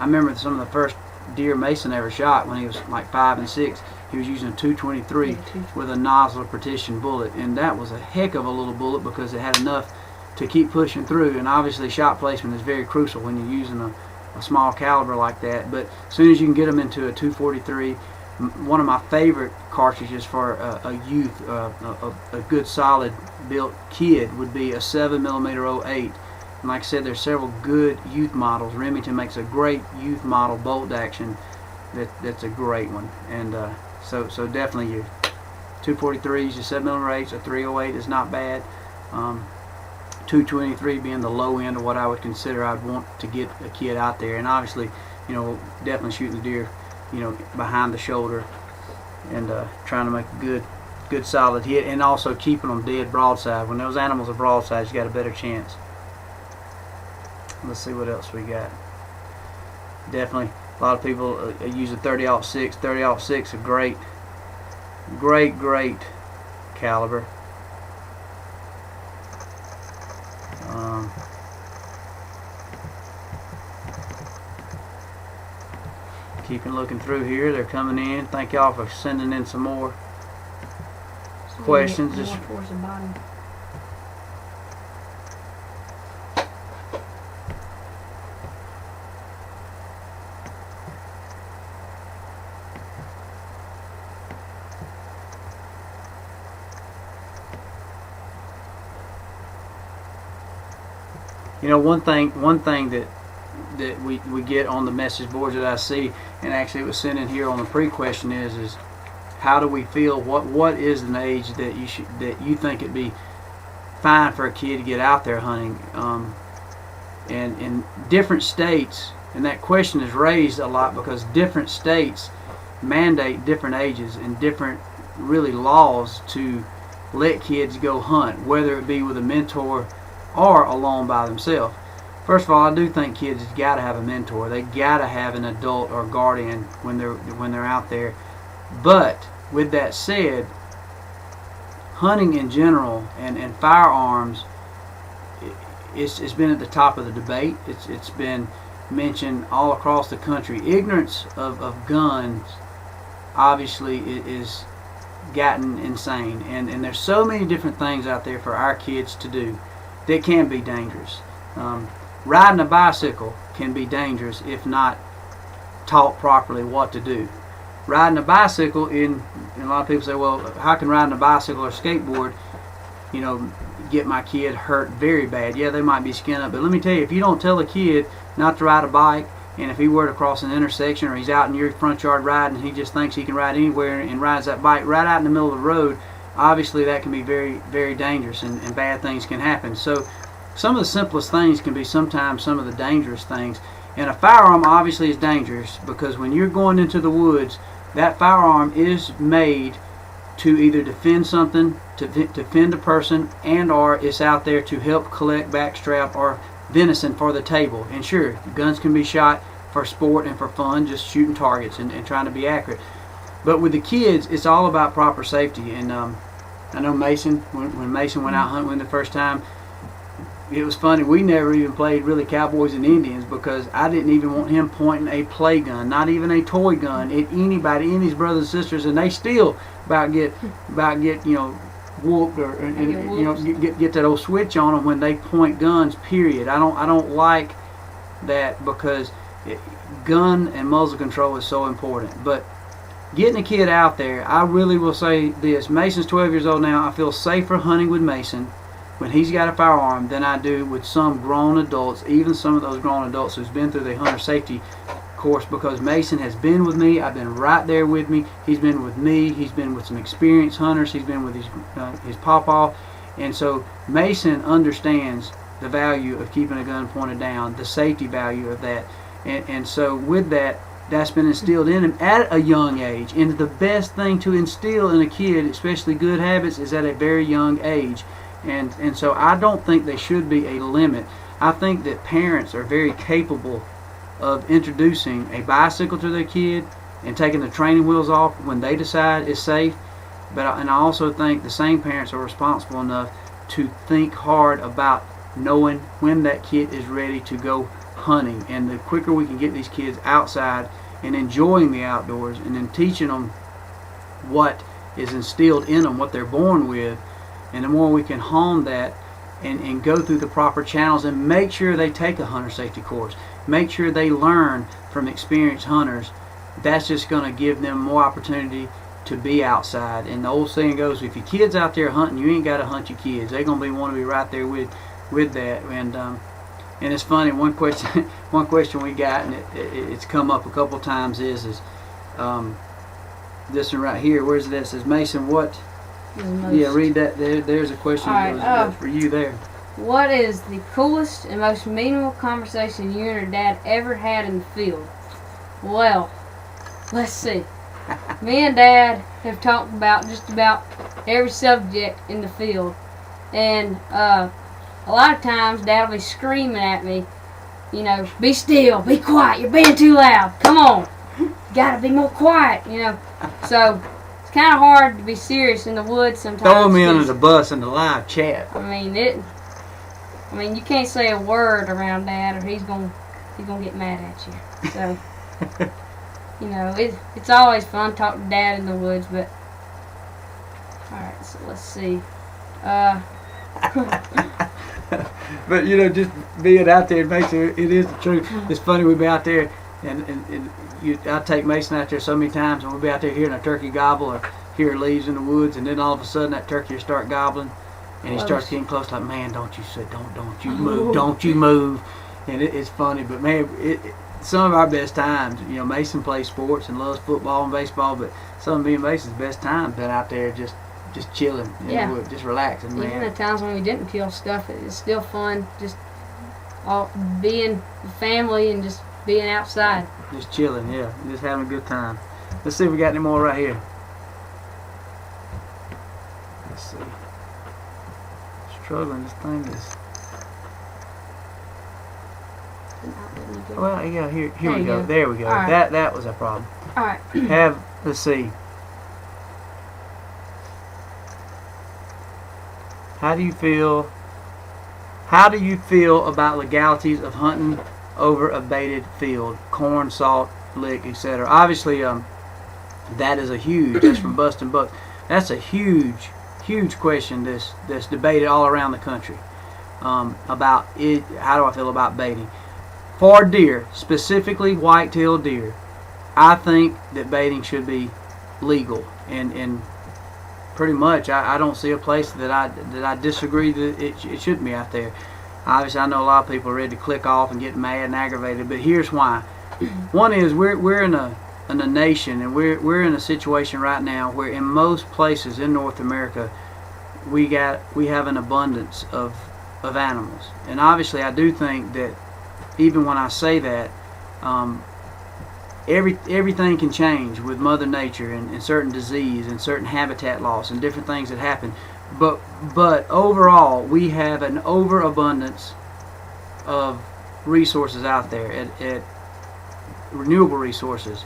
remember some of the first deer Mason ever shot when he was like 5 and 6. He was using a 223 with a nozzle partition bullet, and that was a heck of a little bullet because it had enough to keep pushing through. And obviously shot placement is very crucial when you're using a small caliber like that. But as soon as you can get them into a 243 one of my favorite cartridges for a youth, a good solid built kid would be a 7mm 08. And like I said, there's several good youth models. Remington makes a great youth model bolt action. That's a great one. And so definitely your 243s, your 7mm 8s, a 308 is not bad. 223 being the low end of what I would consider I'd want to get a kid out there. And obviously, definitely shooting the deer, behind the shoulder, and trying to make a good solid hit, and also keeping them dead broadside. When those animals are broadside, you got a better chance. Let's see what else we got. Definitely, a lot of people use a 30-06. 30-06, a great caliber. Keeping looking through here, they're coming in. Thank y'all for sending in some more questions. Just towards the bottom. One thing that we get on the message boards that I see, and actually it was sent in here on the pre-question, is how do we feel? What is an age that you think it'd be fine for a kid to get out there hunting? And in different states, and that question is raised a lot because different states mandate different ages and different really laws to let kids go hunt, whether it be with a mentor or alone by themselves. First of all, I do think kids have got to have a mentor. They got to have an adult or guardian when they're out there. But with that said, hunting in general and firearms, it's been at the top of the debate. It's been mentioned all across the country. Ignorance of guns obviously is gotten insane, and there's so many different things out there for our kids to do that can be dangerous. Riding a bicycle can be dangerous if not taught properly what to do. Riding a bicycle, and a lot of people say, well, how can riding a bicycle or skateboard, get my kid hurt very bad? Yeah, they might be skinned up, but let me tell you, if you don't tell a kid not to ride a bike, and if he were to cross an intersection or he's out in your front yard riding, and he just thinks he can ride anywhere and rides that bike right out in the middle of the road, obviously that can be very, very dangerous, and bad things can happen. So some of the simplest things can be sometimes some of the dangerous things. And a firearm obviously is dangerous because when you're going into the woods, that firearm is made to either defend something, to defend a person, and or it's out there to help collect backstrap or venison for the table. And sure, guns can be shot for sport and for fun, just shooting targets and trying to be accurate. But with the kids, it's all about proper safety. And I know Mason, when Mason went out hunting the first time, it was funny, we never even played really cowboys and Indians because I didn't even want him pointing a play gun, not even a toy gun, at anybody, any of his brothers and sisters, and they still about get whooped or get that old switch on them when they point guns, period. I don't like that because gun and muzzle control is so important. But getting a kid out there, I really will say this, Mason's 12 years old now. I feel safer hunting with Mason when he's got a firearm than I do with some grown adults, even some of those grown adults who's been through the hunter safety course, because Mason has been with me. I've been right there with me. He's been with me. He's been with some experienced hunters. He's been with his pawpaw. And so Mason understands the value of keeping a gun pointed down, the safety value of that. And so with that, that's been instilled in him at a young age. And the best thing to instill in a kid, especially good habits, is at a very young age. And so I don't think there should be a limit. I think that parents are very capable of introducing a bicycle to their kid and taking the training wheels off when they decide it's safe. And I also think the same parents are responsible enough to think hard about knowing when that kid is ready to go hunting. And the quicker we can get these kids outside and enjoying the outdoors and then teaching them what is instilled in them, what they're born with, and the more we can hone that and go through the proper channels and make sure they take a hunter safety course, make sure they learn from experienced hunters that's just going to give them more opportunity to be outside. And the old saying goes, if your kid's out there hunting, you ain't got to hunt your kids. They're going to want to be right there with that. And it's funny, one question we got, and it's come up a couple times, is this one right here. Where's that? It says, Mason, what? Yeah, read that. There's a question for you there. What is the coolest and most meaningful conversation you and your dad ever had in the field? Well, let's see. Me and Dad have talked about just about every subject in the field. And a lot of times Dad will be screaming at me, you know, be still, be quiet, you're being too loud, come on, you gotta be more quiet, you know. So it's kind of hard to be serious in the woods sometimes. Throwing me under the bus in the live chat. I mean, you can't say a word around Dad, or he's gonna get mad at you. So, you know, it's always fun talking to Dad in the woods. But all right, so let's see. But you know, just being out there, Mason, it is the truth. It's funny, we'll be out there, and I take Mason out there so many times, and we'll be out there hearing a turkey gobble or hear leaves in the woods, and then all of a sudden that turkey will start gobbling. And he starts getting close, like, man, don't you move, don't you move. And it's funny, but man, some of our best times, you know, Mason plays sports and loves football and baseball, but some of me and Mason's best times been out there just chilling, just relaxing, man. Even the times when we didn't kill stuff, it's still fun, just all being family and just being outside. Just chilling, yeah, just having a good time. Let's see if we got any more right here. Let's see. Struggling, this thing is. Well, yeah, here we go. There we go. Right. That was a problem. All right. Let's see. How do you feel about legalities of hunting over a baited field, corn, salt, lick, etc.? Obviously, that is a huge. That's from Bustin' Buck. That's a huge question that's debated all around the country about it. How do I feel about baiting for deer, specifically white-tailed deer? I think that baiting should be legal, and pretty much I don't see a place that I disagree that it shouldn't be out there. Obviously, I know a lot of people are ready to click off and get mad and aggravated, but here's why. One is we're in a nation, and we're in a situation right now where in most places in North America we have an abundance of animals. And obviously I do think that even when I say that, everything can change with Mother Nature and certain disease and certain habitat loss and different things that happen, but overall we have an overabundance of resources out there at renewable resources.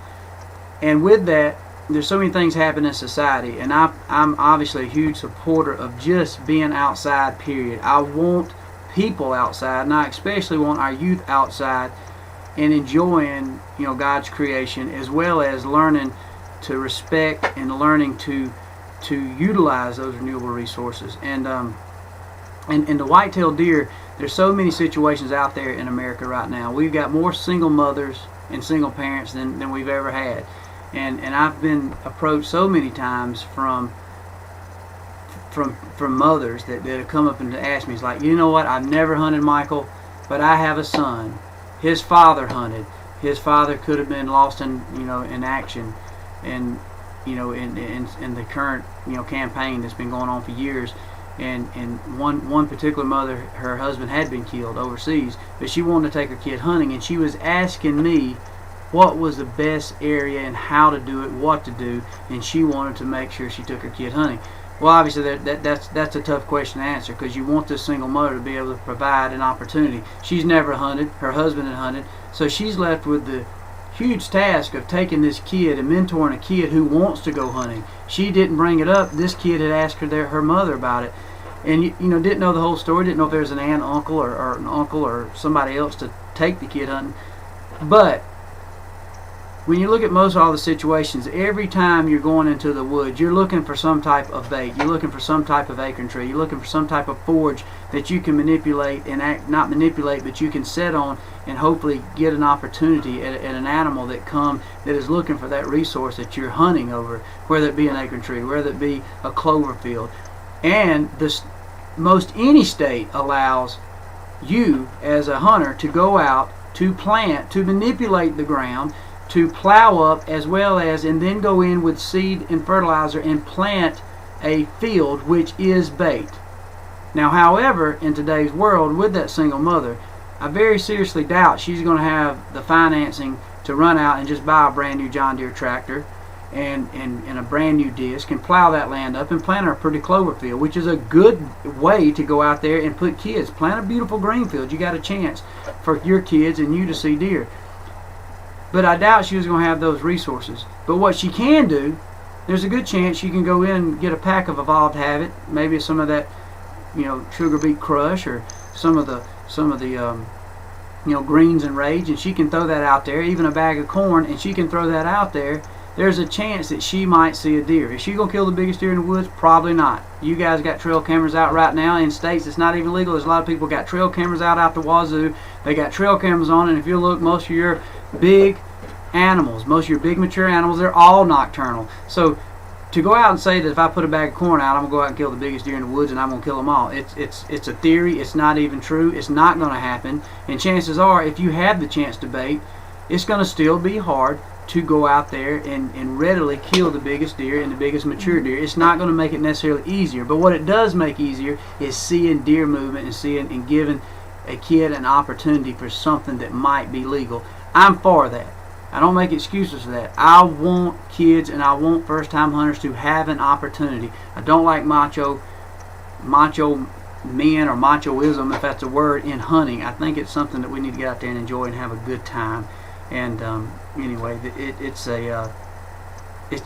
And with that, there's so many things happen in society, and I'm obviously a huge supporter of just being outside, period. I want people outside, and I especially want our youth outside and enjoying, you know, God's creation, as well as learning to respect and learning to utilize those renewable resources. And the white-tailed deer, there's so many situations out there in America right now. We've got more single mothers and single parents than we've ever had. And I've been approached so many times from mothers that have come up and asked me, it's like, you know what, I've never hunted Michael, but I have a son. His father hunted. His father could have been lost in action, and in the current campaign that's been going on for years. And one particular mother, her husband had been killed overseas, but she wanted to take her kid hunting, and she was asking me what was the best area and how to do it, what to do, and she wanted to make sure she took her kid hunting. Well, obviously that's a tough question to answer, because you want this single mother to be able to provide an opportunity. She's never hunted, her husband had hunted, so she's left with the huge task of taking this kid and mentoring a kid who wants to go hunting. She didn't bring it up. This kid had asked her mother about it, and didn't know the whole story, didn't know if there was an aunt, uncle, or an uncle or somebody else to take the kid hunting. But when you look at most all the situations, every time you're going into the woods, you're looking for some type of bait. You're looking for some type of acorn tree. You're looking for some type of forage that you can manipulate and not manipulate, but you can set on and hopefully get an opportunity at an animal that is looking for that resource that you're hunting over, whether it be an acorn tree, whether it be a clover field. And most any state allows you as a hunter to go out to plant, to manipulate the ground, to plow up, as well as, and then go in with seed and fertilizer and plant a field which is bait. Now, however, in today's world, with that single mother, I very seriously doubt she's going to have the financing to run out and just buy a brand new John Deere tractor and a brand new disc and plow that land up and plant her a pretty clover field, which is a good way to go out there and put kids. Plant a beautiful green field. You got a chance for your kids and you to see deer. But I doubt she was going to have those resources. But what she can do, there's a good chance she can go in and get a pack of Evolved Habit, maybe some of that, Sugar Beet Crush, or some of the Greens and Rage, and she can throw that out there, even a bag of corn, and she can throw that out there. There's a chance that she might see a deer. Is she going to kill the biggest deer in the woods? Probably not. You guys got trail cameras out right now. In states it's not even legal. There's a lot of people got trail cameras out the wazoo. They got trail cameras on, and if you look, most of your big animals, most of your big mature animals, they're all nocturnal. So to go out and say that if I put a bag of corn out, I'm going to go out and kill the biggest deer in the woods and I'm going to kill them all, it's a theory. It's not even true. It's not going to happen. And chances are, if you have the chance to bait, it's going to still be hard to go out there and readily kill the biggest deer and the biggest mature deer. It's not going to make it necessarily easier, but what it does make easier is seeing deer movement and seeing and giving a kid an opportunity for something that might be legal. I'm for that. I don't make excuses for that. I want kids and I want first-time hunters to have an opportunity. I don't like macho men or machoism, if that's a word, in hunting. I think it's something that we need to get out there and enjoy and have a good time. And anyway, it's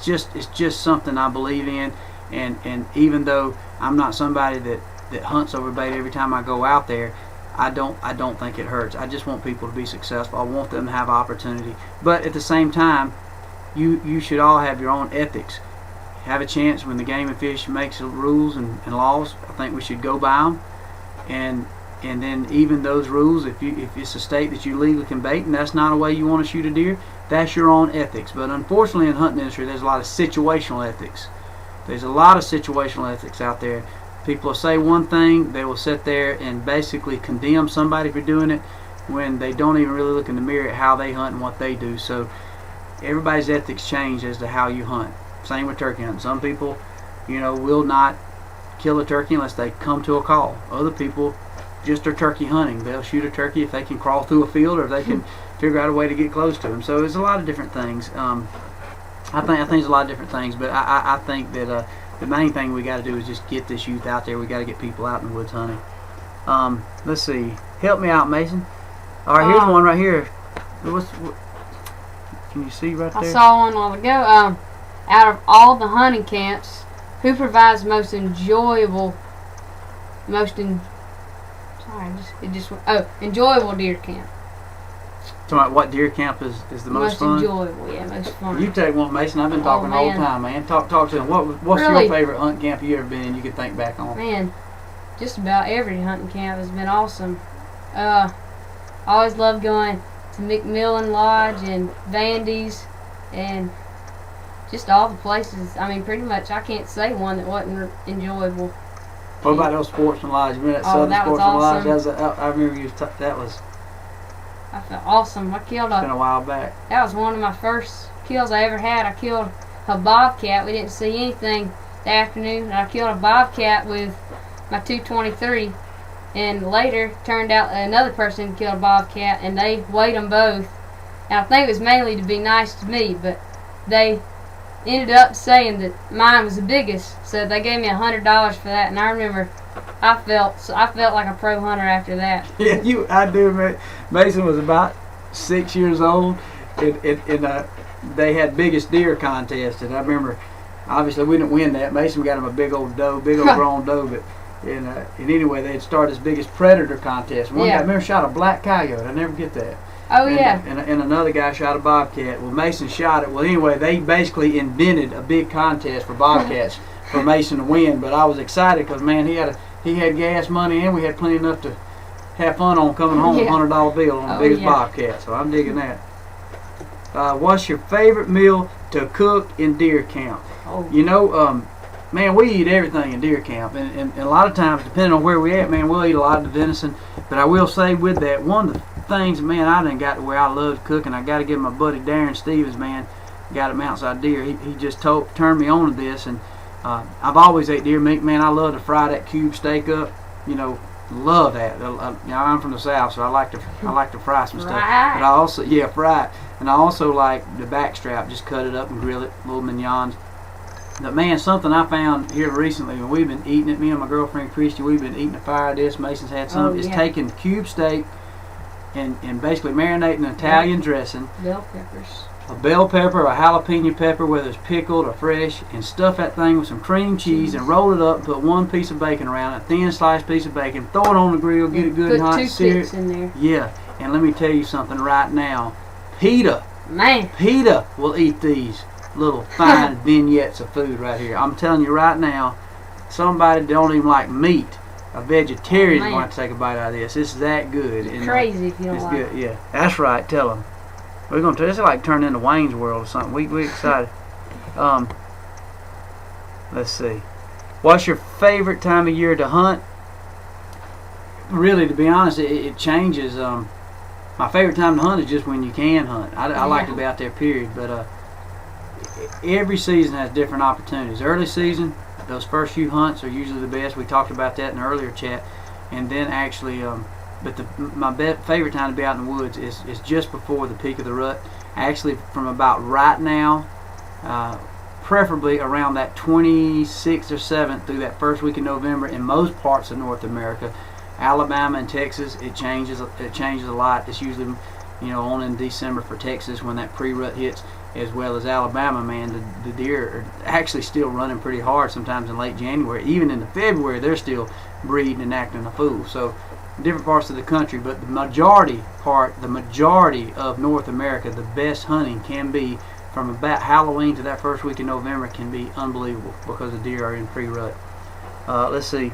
just something I believe in. And even though I'm not somebody that hunts over bait every time I go out there, I don't think it hurts. I just want people to be successful. I want them to have opportunity. But at the same time, you should all have your own ethics. Have a chance when the Game and Fish makes rules and laws. I think we should go by them. And then even those rules, if it's a state that you legally can bait and that's not a way you want to shoot a deer, that's your own ethics. But unfortunately in the hunting industry, there's a lot of situational ethics. There's a lot of situational ethics out there. People will say one thing, they will sit there and basically condemn somebody for doing it when they don't even really look in the mirror at how they hunt and what they do. So everybody's ethics change as to how you hunt. Same with turkey hunting. Some people, will not kill a turkey unless they come to a call. Other people just are turkey hunting. They'll shoot a turkey if they can crawl through a field or if they can figure out a way to get close to them. So there's a lot of different things. I think there's a lot of different things, but I think that the main thing we got to do is just get this youth out there. We got to get people out in the woods hunting. Let's see. Help me out, Mason. All right, here's one right here. Can you see right there? I saw one a while ago. Out of all the hunting camps, who provides most enjoyable deer camp? Talking about what deer camp is the most fun? Most enjoyable, yeah, most fun. You take one, Mason. I've been talking the whole time, man. Talk to them. What's really, your favorite hunt camp you ever been in you can think back on? Man, just about every hunting camp has been awesome. I always loved going to McMillan Lodge and Vandy's and just all the places. I mean, pretty much I can't say one that wasn't enjoyable. What about those Sportsman Lodge? Remember that Southern that was Sportsman awesome. Lodge? I remember that was. I felt awesome. It's been a while back. That was one of my first kills I ever had. I killed a bobcat. We didn't see anything that afternoon. And I killed a bobcat with my 223. And later, turned out another person killed a bobcat, and they weighed them both. And I think it was mainly to be nice to me, but they ended up saying that mine was the biggest. So they gave me $100 for that. And I remember I felt like a pro hunter after that. Yeah, I do, man. Mason was about 6 years old, and they had biggest deer contest, and I remember, obviously we didn't win that. Mason got him a big old grown doe, but and anyway, they had started his biggest predator contest. One guy, I remember, shot a black coyote. I never get that. Oh, yeah. And another guy shot a bobcat. Well, Mason shot it. Well, anyway, they basically invented a big contest for bobcats for Mason to win. But I was excited because, man, he had gas money and we had plenty enough to have fun on coming home with a $100 bill on the biggest bobcat. So I'm digging that. What's your favorite meal to cook in deer camp? Oh. You know, man, we eat everything in deer camp, and a lot of times, depending on where we at, man, we'll eat a lot of the venison. But I will say with that, one of the things, man, I done got to where I love cooking. I got to give my buddy Darren Stevens, man, got at Mountside Deer. He just turned me on to this, and I've always ate deer meat, man. I love to fry that cube steak up, you know. Love that. You know, I'm from the South, so I like to fry some stuff. But I also fry it, and I also like the backstrap. Just cut it up and grill it, little mignons. But man, something I found here recently when we've been eating it, me and my girlfriend Christy, we've been eating a fire dish. Mason's had some. It's taking cube steak and basically marinating an Italian dressing. Bell peppers. A bell pepper, a jalapeno pepper, whether it's pickled or fresh, and stuff that thing with some cream cheese and roll it up and put one piece of bacon around it, thin sliced piece of bacon, throw it on the grill, get it good and hot, sear it. In there. Yeah, and let me tell you something right now. PETA will eat these little fine vignettes of food right here. I'm telling you right now, somebody that don't even like meat, a vegetarian is going to take a bite out of this. It's that good. It's crazy if you don't like it. It's good, yeah. That's right, tell them. We're going to, it's like turning into Wayne's World or something. We excited. Let's see. What's your favorite time of year to hunt? Really, to be honest, it changes. My favorite time to hunt is just when you can hunt. I like to be out there, period. But every season has different opportunities. Early season, those first few hunts are usually the best. We talked about that in the earlier chat. And then actually... But my favorite time to be out in the woods is just before the peak of the rut. Actually, from about right now, preferably around that 26th or 7th through that first week of November in most parts of North America. Alabama and Texas, it changes a lot. It's usually, you know, on in December for Texas when that pre-rut hits, as well as Alabama, man. The deer are actually still running pretty hard sometimes in late January. Even into February, they're still breeding and acting a fool. So different parts of the country, but the majority of North America, the best hunting can be from about Halloween to that first week in November can be unbelievable because the deer are in pre-rut. Let's see.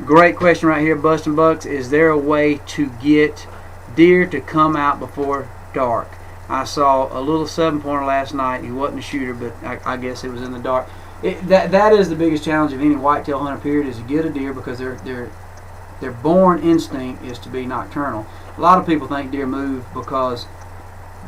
Great question right here, Bustin' Bucks. Is there a way to get deer to come out before dark? I saw a little 7-pointer last night. He wasn't a shooter, but I guess it was in the dark. That is the biggest challenge of any whitetail hunter period, is to get a deer, because their born instinct is to be nocturnal. A lot of people think deer move because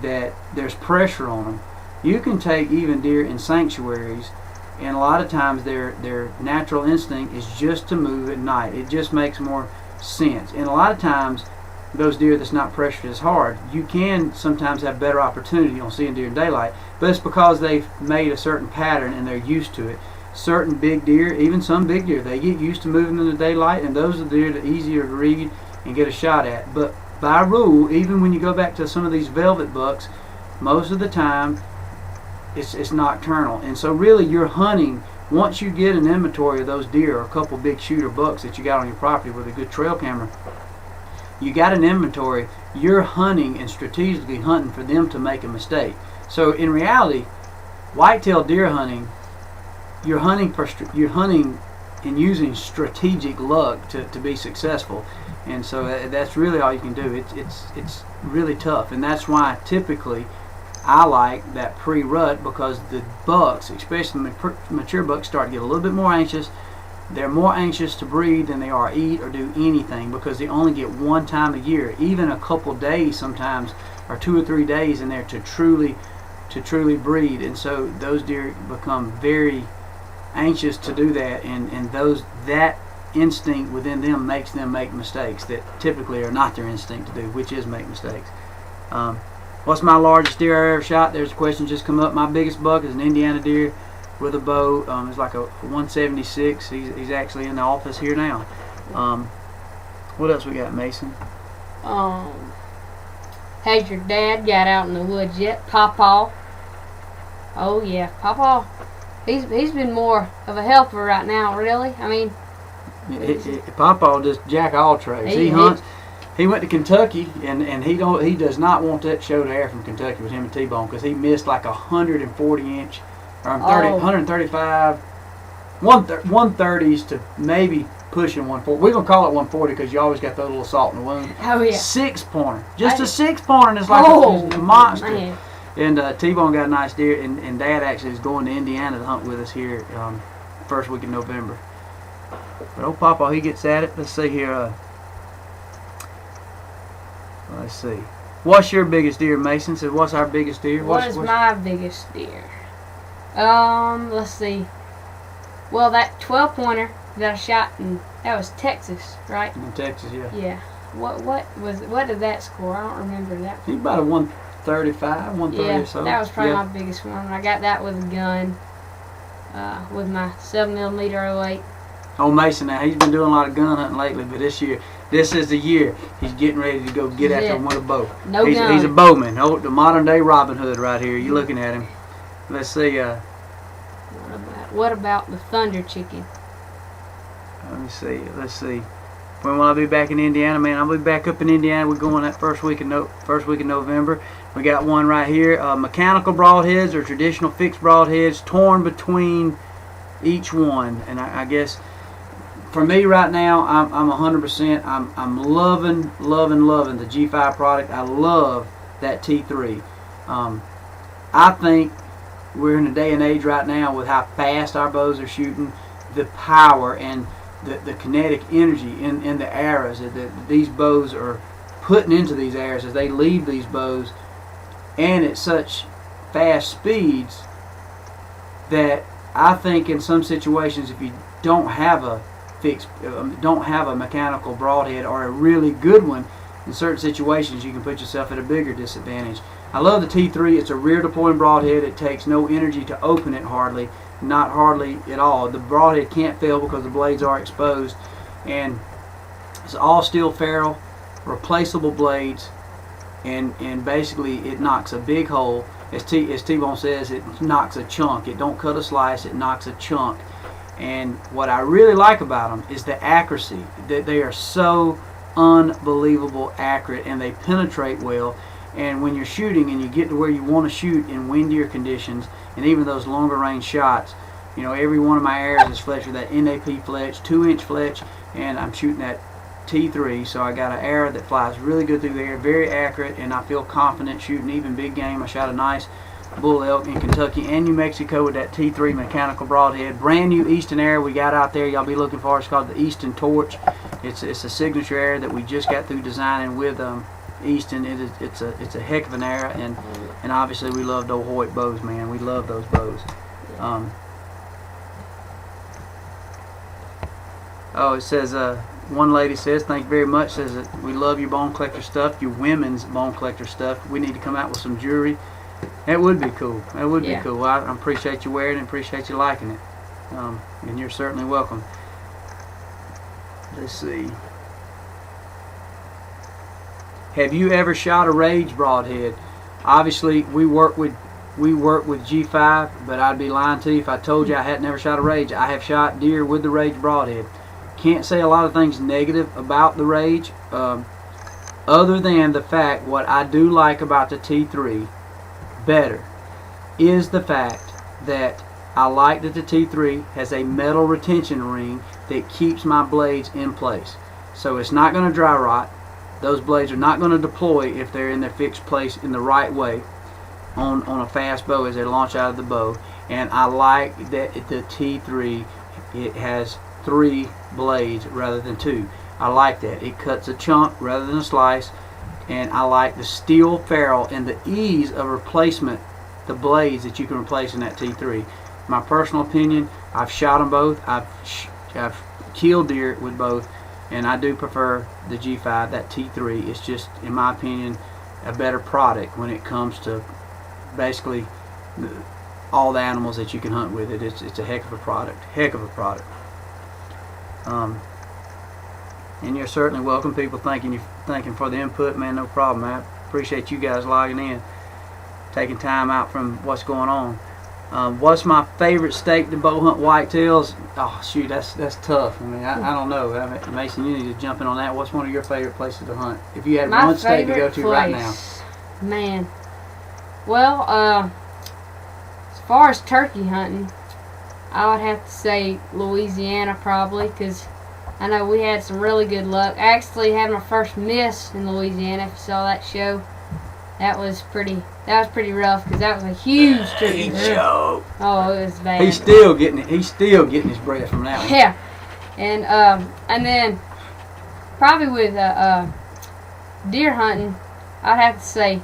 that there's pressure on them. You can take even deer in sanctuaries, and a lot of times their natural instinct is just to move at night. It just makes more sense. And a lot of times, those deer that's not pressured as hard, you can sometimes have better opportunity on seeing deer in daylight, but it's because they've made a certain pattern and they're used to it. Certain big deer, even some big deer, they get used to moving in the daylight, and those are the deer that are easier to read and get a shot at. But by rule, even when you go back to some of these velvet bucks, most of the time it's nocturnal. And so really you're hunting, once you get an inventory of those deer, or a couple big shooter bucks that you got on your property with a good trail camera, you got an inventory, you're hunting and strategically hunting for them to make a mistake. So in reality, whitetail deer hunting, you're hunting and using strategic luck to be successful, and so that's really all you can do. It's really tough, and that's why typically I like that pre-rut, because the bucks, especially the mature bucks, start to get a little bit more anxious. They're more anxious to breed than they are eat or do anything, because they only get one time a year, even a couple days sometimes, or 2 or 3 days in there to truly breed. And so those deer become very anxious to do that, and that instinct within them makes them make mistakes that typically are not their instinct to do, which is make mistakes. What's my largest deer I ever shot? There's a question just come up. My biggest buck is an Indiana deer with a bow. It's like a 176. He's actually in the office here now. What else we got, Mason? Has your dad got out in the woods yet? Pawpaw. Oh yeah, Pawpaw. He's been more of a helper right now, really. I mean, Pawpaw just jack all trades. He hunts. he went to Kentucky, and he does not want that show to air from Kentucky with him and T-Bone because he missed like 140-inch or 135, 130s to maybe pushing 140. We're gonna call it 140 because you always got that little salt in the wound. Oh yeah. 6-pointer, just a 6-pointer, and it's like a monster. Man. And T-Bone got a nice deer, and Dad actually is going to Indiana to hunt with us here first week in November. But old Papa, he gets at it. Let's see here. Let's see. What's your biggest deer, Mason? Said, what's our biggest deer? What's my biggest deer? Let's see. Well, that 12-pointer that I shot that was Texas, right? In Texas, yeah. Yeah. What did that score? I don't remember that. He's about a 135, 130 or so. That was probably my biggest one. I got that with a gun, with my 7mm 08. Oh, Mason, now he's been doing a lot of gun hunting lately, but this is the year he's getting ready to go get after him with a bow. He's a bowman. Oh, the modern day Robin Hood right here. You're looking at him. Let's see. What about the Thunder Chicken? Let me see. Let's see. When will I be back in Indiana, man? I'll be back up in Indiana. We're going that first week in November. We got one right here. Mechanical broadheads or traditional fixed broadheads, torn between each one. And I guess for me right now, I'm 100%. I'm loving the G5 product. I love that T3. I think we're in a day and age right now with how fast our bows are shooting, the power and the kinetic energy in the arrows that these bows are putting into these arrows as they leave these bows, and at such fast speeds that I think in some situations, if you don't have a mechanical broadhead or a really good one, in certain situations you can put yourself at a bigger disadvantage. I love the T3. It's a rear deploying broadhead. It takes no energy to open it, not hardly at all. The broadhead can't fail because the blades are exposed, and it's all steel ferrule, replaceable blades, and basically it knocks a big hole. As T-Bone says, it knocks a chunk. It don't cut a slice, it knocks a chunk. And what I really like about them is the accuracy. They are so unbelievable accurate, and they penetrate well. And when you're shooting and you get to where you want to shoot in windier conditions, and even those longer range shots, you know, every one of my arrows is fletched with that NAP fletch, 2-inch fletch, and I'm shooting that T3, so I got an arrow that flies really good through the air, very accurate, and I feel confident shooting even big game. I shot a nice bull elk in Kentucky and New Mexico with that T3 mechanical broadhead. Brand new Easton arrow we got out there. Y'all be looking for. It's called the Easton Torch. It's a signature arrow that we just got through designing with Easton. It's a heck of an arrow, and obviously we love those Hoyt bows, man. We love those bows. It says one lady says, thank you very much, says that we love your bone collector stuff, your women's bone collector stuff. We need to come out with some jewelry. That would be cool. That would be cool. I appreciate you wearing it and appreciate you liking it. And you're certainly welcome. Let's see. Have you ever shot a Rage broadhead? Obviously, we work with G5, but I'd be lying to you if I told you I had never shot a Rage. I have shot deer with the Rage broadhead. Can't say a lot of things negative about the Rage, other than the fact what I do like about the T3 better is the fact that I like that the T3 has a metal retention ring that keeps my blades in place. So it's not going to dry rot. Those blades are not going to deploy if they're in their fixed place in the right way on a fast bow as they launch out of the bow. And I like that the T3, it has 3 blades rather than 2. I like that. It cuts a chunk rather than a slice, and I like the steel ferrule and the ease of replacement, the blades that you can replace in that T3. My personal opinion, I've shot them both. I've killed deer with both, and I do prefer the G5. That T3 is just, in my opinion, a better product when it comes to basically all the animals that you can hunt with it. It's a heck of a product. Heck of a product. And you're certainly welcome. People thanking for the input, man. No problem. I appreciate you guys logging in, taking time out from what's going on. What's my favorite state to bow hunt whitetails? Oh shoot, that's tough. I mean, I don't know. I mean, Mason, you need to jump in on that. What's one of your favorite places to hunt? If you had one state to go to right now. Man. Well, as far as turkey hunting, I would have to say Louisiana probably, because I know we had some really good luck. I actually had my first miss in Louisiana. If you saw that show, that was pretty rough, because that was a huge turkey. Joe. Oh, it was bad. He's still getting his breath from that one. Yeah, and then probably with deer hunting, I'd have to say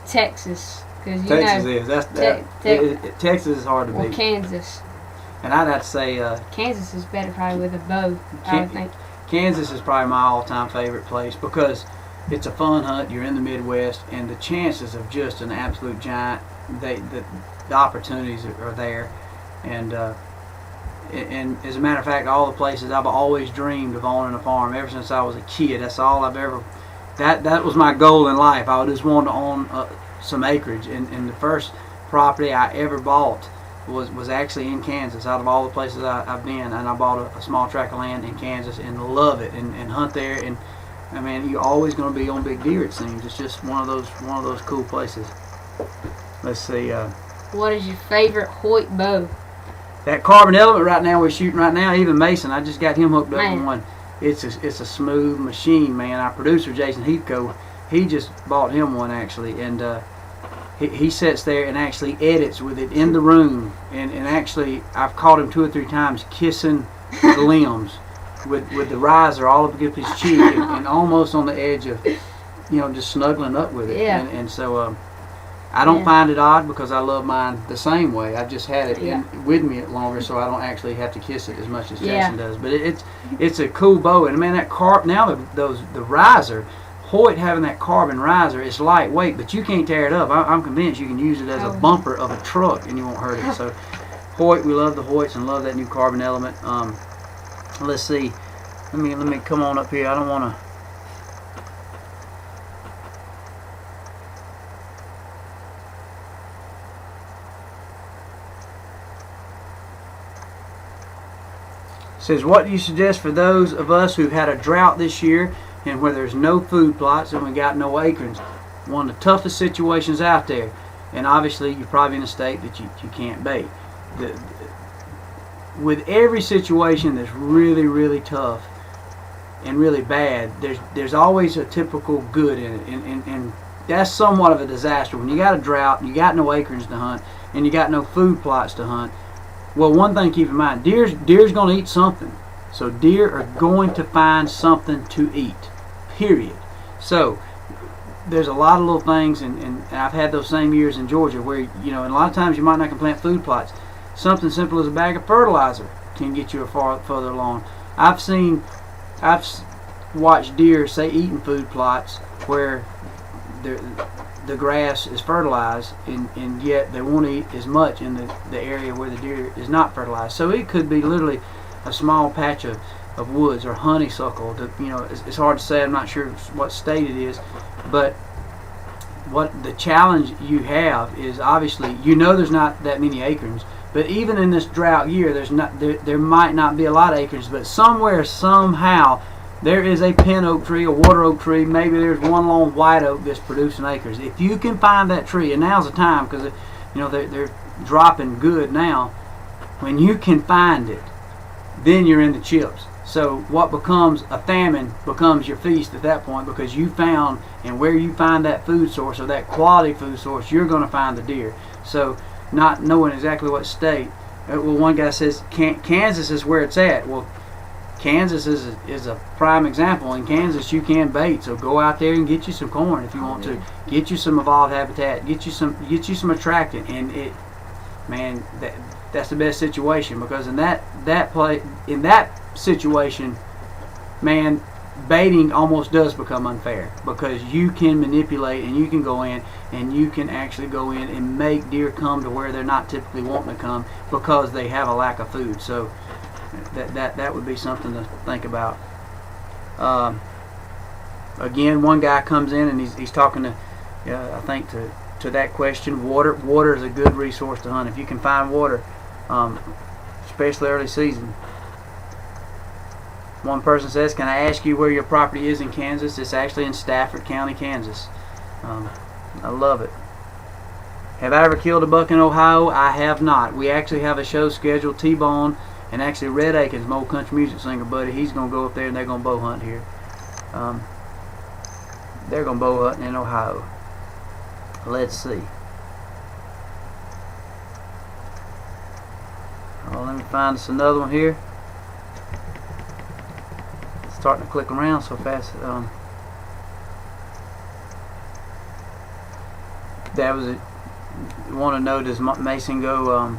Texas, because Texas is hard to beat. Kansas. And I'd have to say Kansas is better probably with a bow. I would think. Kansas is probably my all-time favorite place, because it's a fun hunt. You're in the Midwest, and the chances of just an absolute giant, the opportunities are there. And as a matter of fact, all the places I've always dreamed of owning a farm ever since I was a kid. That's all I've ever. That was my goal in life. I just wanted to own some acreage, and the first property I ever bought was actually in Kansas. Out of all the places I've been, and I bought a small tract of land in Kansas and love it, and hunt there. And I mean, you're always going to be on big deer. It seems it's just one of those cool places. Let's see. What is your favorite Hoyt bow? That carbon element right now we're shooting right now. Even Mason, I just got him hooked up on one. It's a smooth machine, man. Our producer Jason Heathcote, he just bought him one actually, and he sits there and actually edits with it in the room, and actually I've caught him 2 or 3 times kissing the limbs with the riser all up against his cheek, and almost on the edge of, just snuggling up with it. Yeah. And so I don't find it odd, because I love mine the same way. I've just had it with me longer, so I don't actually have to kiss it as much as Jason does. But it's a cool bow, and man, the riser, Hoyt having that carbon riser, it's lightweight, but you can't tear it up. I'm convinced you can use it as a bumper of a truck and you won't hurt it. So Hoyt, we love the Hoyts and love that new carbon element. Let's see. Let me come on up here. I don't want to. Says, what do you suggest for those of us who've had a drought this year and where there's no food plots and we got no acorns? One of the toughest situations out there, and obviously you're probably in a state that you can't bait. With every situation that's really, really tough and really bad, there's always a typical good in it, and that's somewhat of a disaster. When you got a drought, you got no acorns to hunt, and you got no food plots to hunt. Well, one thing to keep in mind, deer's going to eat something. So deer are going to find something to eat, period. So there's a lot of little things, and I've had those same years in Georgia where, and a lot of times you might not can plant food plots. Something simple as a bag of fertilizer can get you further along. I've watched deer, say, eating food plots where the grass is fertilized, and yet they won't eat as much in the area where the deer is not fertilized. So it could be literally a small patch of woods or honeysuckle. It's hard to say. I'm not sure what state it is, but what the challenge you have is, obviously there's not that many acorns, but even in this drought year, there might not be a lot of acorns, but somewhere, somehow, there is a pin oak tree, a water oak tree. Maybe there's one lone white oak that's producing acres. If you can find that tree, and now's the time, because they're dropping good now. When you can find it, then you're in the chips. So what becomes a famine becomes your feast at that point, because you found, and where you find that food source, or that quality food source, you're going to find the deer. So not knowing exactly what state. Well, one guy says Kansas is where it's at. Well, Kansas is a prime example. In Kansas, you can bait, so go out there and get you some corn if you want to. Get you some evolved habitat. Get you some attractant, and that's the best situation, because in that situation, man, baiting almost does become unfair, because you can manipulate and you can go in and you can actually go in and make deer come to where they're not typically wanting to come because they have a lack of food. So that would be something to think about. Again, one guy comes in and he's talking to, I think to to that question, water is a good resource to hunt if you can find water, especially early season. One person says, "Can I ask you where your property is in Kansas?" It's actually in Stafford County, Kansas. I love it. Have I ever killed a buck in Ohio? I have not. We actually have a show scheduled, T-Bone, and actually Red Akins, my old country music singer buddy, he's going to go up there and they're going to bow hunt here. They're going to bow hunt in Ohio. Let's see. Oh, let me find us another one here. It's starting to click around so fast. That was it. Want to know, does Mason go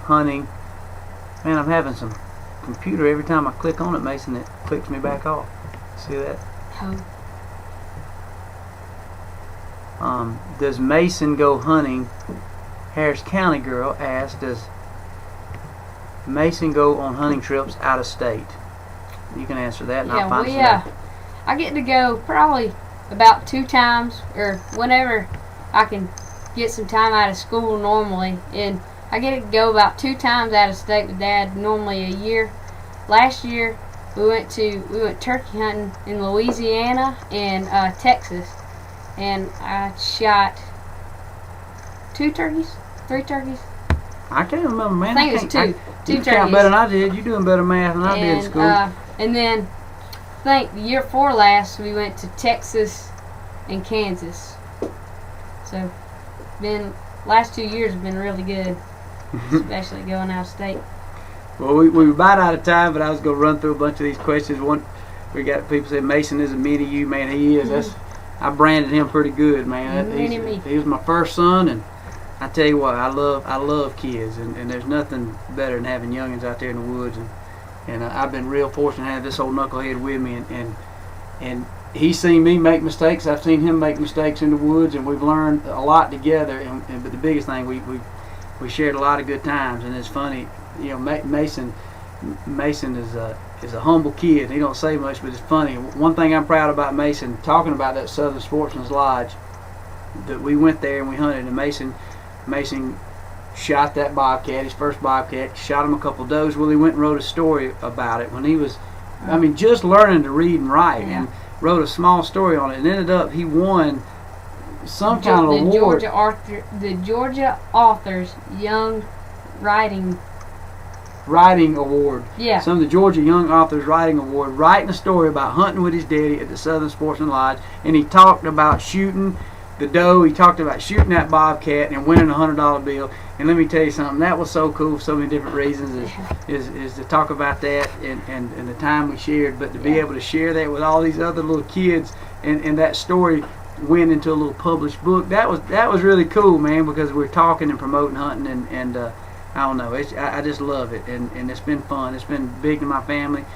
hunting? Man, I'm having some computer. Every time I click on it, Mason, it clicks me back off. See that? Does Mason go hunting? Harris County girl asked, does Mason go on hunting trips out of state? You can answer that, and I'll find some. I get to go probably about 2 times, or whenever I can get some time out of school normally, and I get to go about 2 times out of state with Dad, normally a year. Last year we went turkey hunting in Louisiana and Texas, and I shot 2 turkeys, 3 turkeys. I can't remember, man. I think it was 2 turkeys. You count better than I did. You're doing better math than I did in school. And then I think the year before last we went to Texas and Kansas. So last 2 years have been really good, especially going out of state. Well, we're about out of time, but I was going to run through a bunch of these questions. One, we got people saying Mason is a mini you, man. He is. I branded him pretty good, man. He was my first son, and I tell you what, I love kids, and there's nothing better than having youngins out there in the woods. And I've been real fortunate to have this old knucklehead with me, and he's seen me make mistakes. I've seen him make mistakes in the woods, and we've learned a lot together. But the biggest thing, we shared a lot of good times, and it's funny. You know, Mason is a humble kid. He don't say much, but it's funny. One thing I'm proud about Mason, talking about that Southern Sportsman's Lodge, that we went there and we hunted, and Mason shot that bobcat, his first bobcat, shot him a couple does. Well, he went and wrote a story about it when he was, just learning to read and write, and wrote a small story on it, and ended up he won some kind of award. The Georgia Authors Young Writing Award. Yeah. Some of the Georgia Young Authors Writing Award, writing a story about hunting with his daddy at the Southern Sportsman Lodge, and he talked about shooting the doe, he talked about shooting that bobcat and winning a $100 bill. And let me tell you something, that was so cool for so many different reasons, is to talk about that and the time we shared, but to be able to share that with all these other little kids, and that story went into a little published book. That was really cool, man, because we're talking and promoting hunting, and I don't know, I just love it, and it's been fun. It's been big to my family.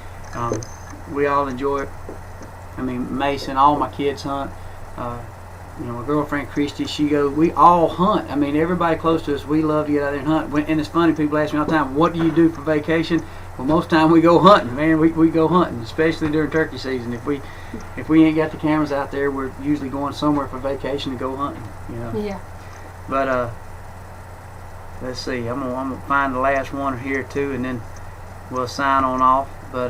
We all enjoy it. I mean, Mason, all my kids hunt. My girlfriend Christy, we all hunt. I mean, everybody close to us, we love to get out there and hunt. And it's funny, people ask me all the time, what do you do for vacation? Well, most time we go hunting, man. We go hunting, especially during turkey season. If we ain't got the cameras out there, we're usually going somewhere for vacation to go hunting. Yeah. But let's see. I'm gonna find the last one here too, and then we'll sign on off. But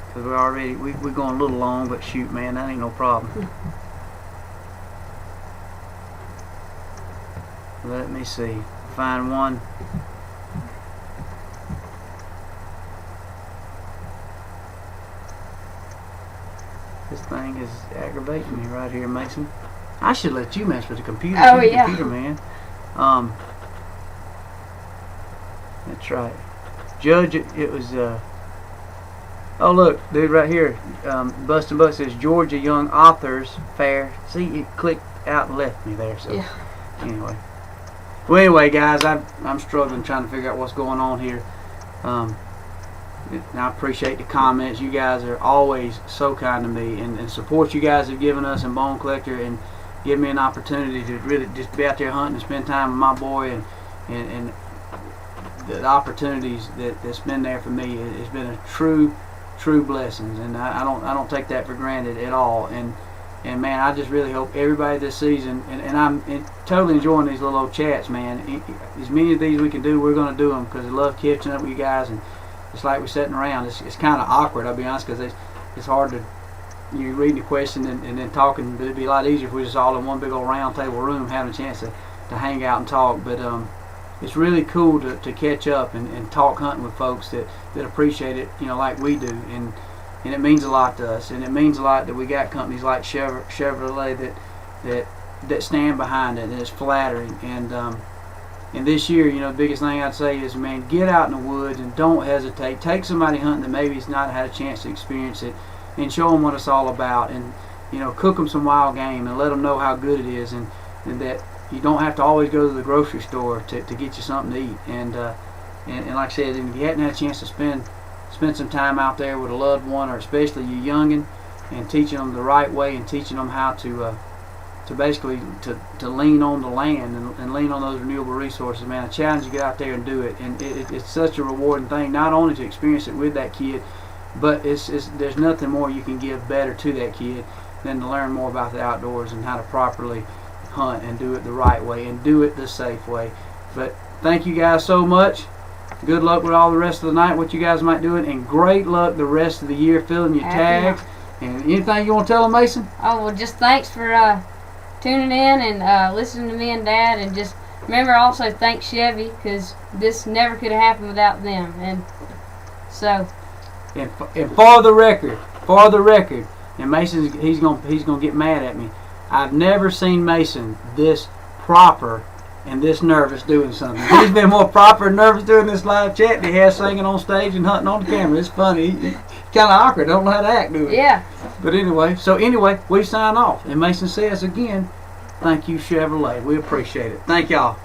because we're going a little long, but shoot, man, that ain't no problem. Let me see. Find one. This thing is aggravating me right here, Mason. I should let you mess with the computer. Oh, yeah. Computer, man. That's right. Judge, it was. Oh, look, dude, right here. Bustin' Buck says Georgia Young Authors Fair. See, it clicked out and left me there. So anyway. Well, anyway, guys, I'm struggling trying to figure out what's going on here. And I appreciate the comments. You guys are always so kind to me, and support you guys have given us in Bone Collector, and give me an opportunity to really just be out there hunting and spend time with my boy, and the opportunities that's been there for me. It's been a true blessing, and I don't take that for granted at all. And And man, I just really hope everybody this season, and I'm totally enjoying these little old chats, man. As many of these we can do, we're going to do them because I love catching up with you guys. And it's like we're sitting around. It's kind of awkward, I'll be honest, because it's hard to, you reading the question and then talking. But it'd be a lot easier if we was all in one big old round table room having a chance to hang out and talk. But it's really cool to catch up and talk hunting with folks that appreciate it, like we do. And it means a lot to us, and it means a lot that we got companies like Chevrolet that stand behind it, and it's flattering. And this year, the biggest thing I'd say is, man, get out in the woods and don't hesitate. Take somebody hunting that maybe has not had a chance to experience it, and show them what it's all about. And cook them some wild game and let them know how good it is, and that you don't have to always go to the grocery store to get you something to eat. And like I said, if you hadn't had a chance to spend some time out there with a loved one, or especially you youngin, and teaching them the right way and teaching them how to basically to lean on the land and lean on those renewable resources, man, I challenge you to get out there and do it. And it's such a rewarding thing, not only to experience it with that kid, but there's nothing more you can give better to that kid than to learn more about the outdoors and how to properly hunt and do it the right way and do it the safe way. But thank you guys so much. Good luck with all the rest of the night, what you guys might do it, and great luck the rest of the year filling your tags. And anything you want to tell them, Mason? Oh, well, just thanks for tuning in and listening to me and Dad. And just remember also thank Chevy, because this never could have happened without them. And so. And for the record, and Mason, he's gonna get mad at me. I've never seen Mason this proper and this nervous doing something. He's been more proper and nervous doing this live chat than he has singing on stage and hunting on the camera. It's funny. He's kind of awkward. Don't know how to act, do it? Yeah. But anyway, we sign off. And Mason says again, thank you, Chevrolet. We appreciate it. Thank y'all.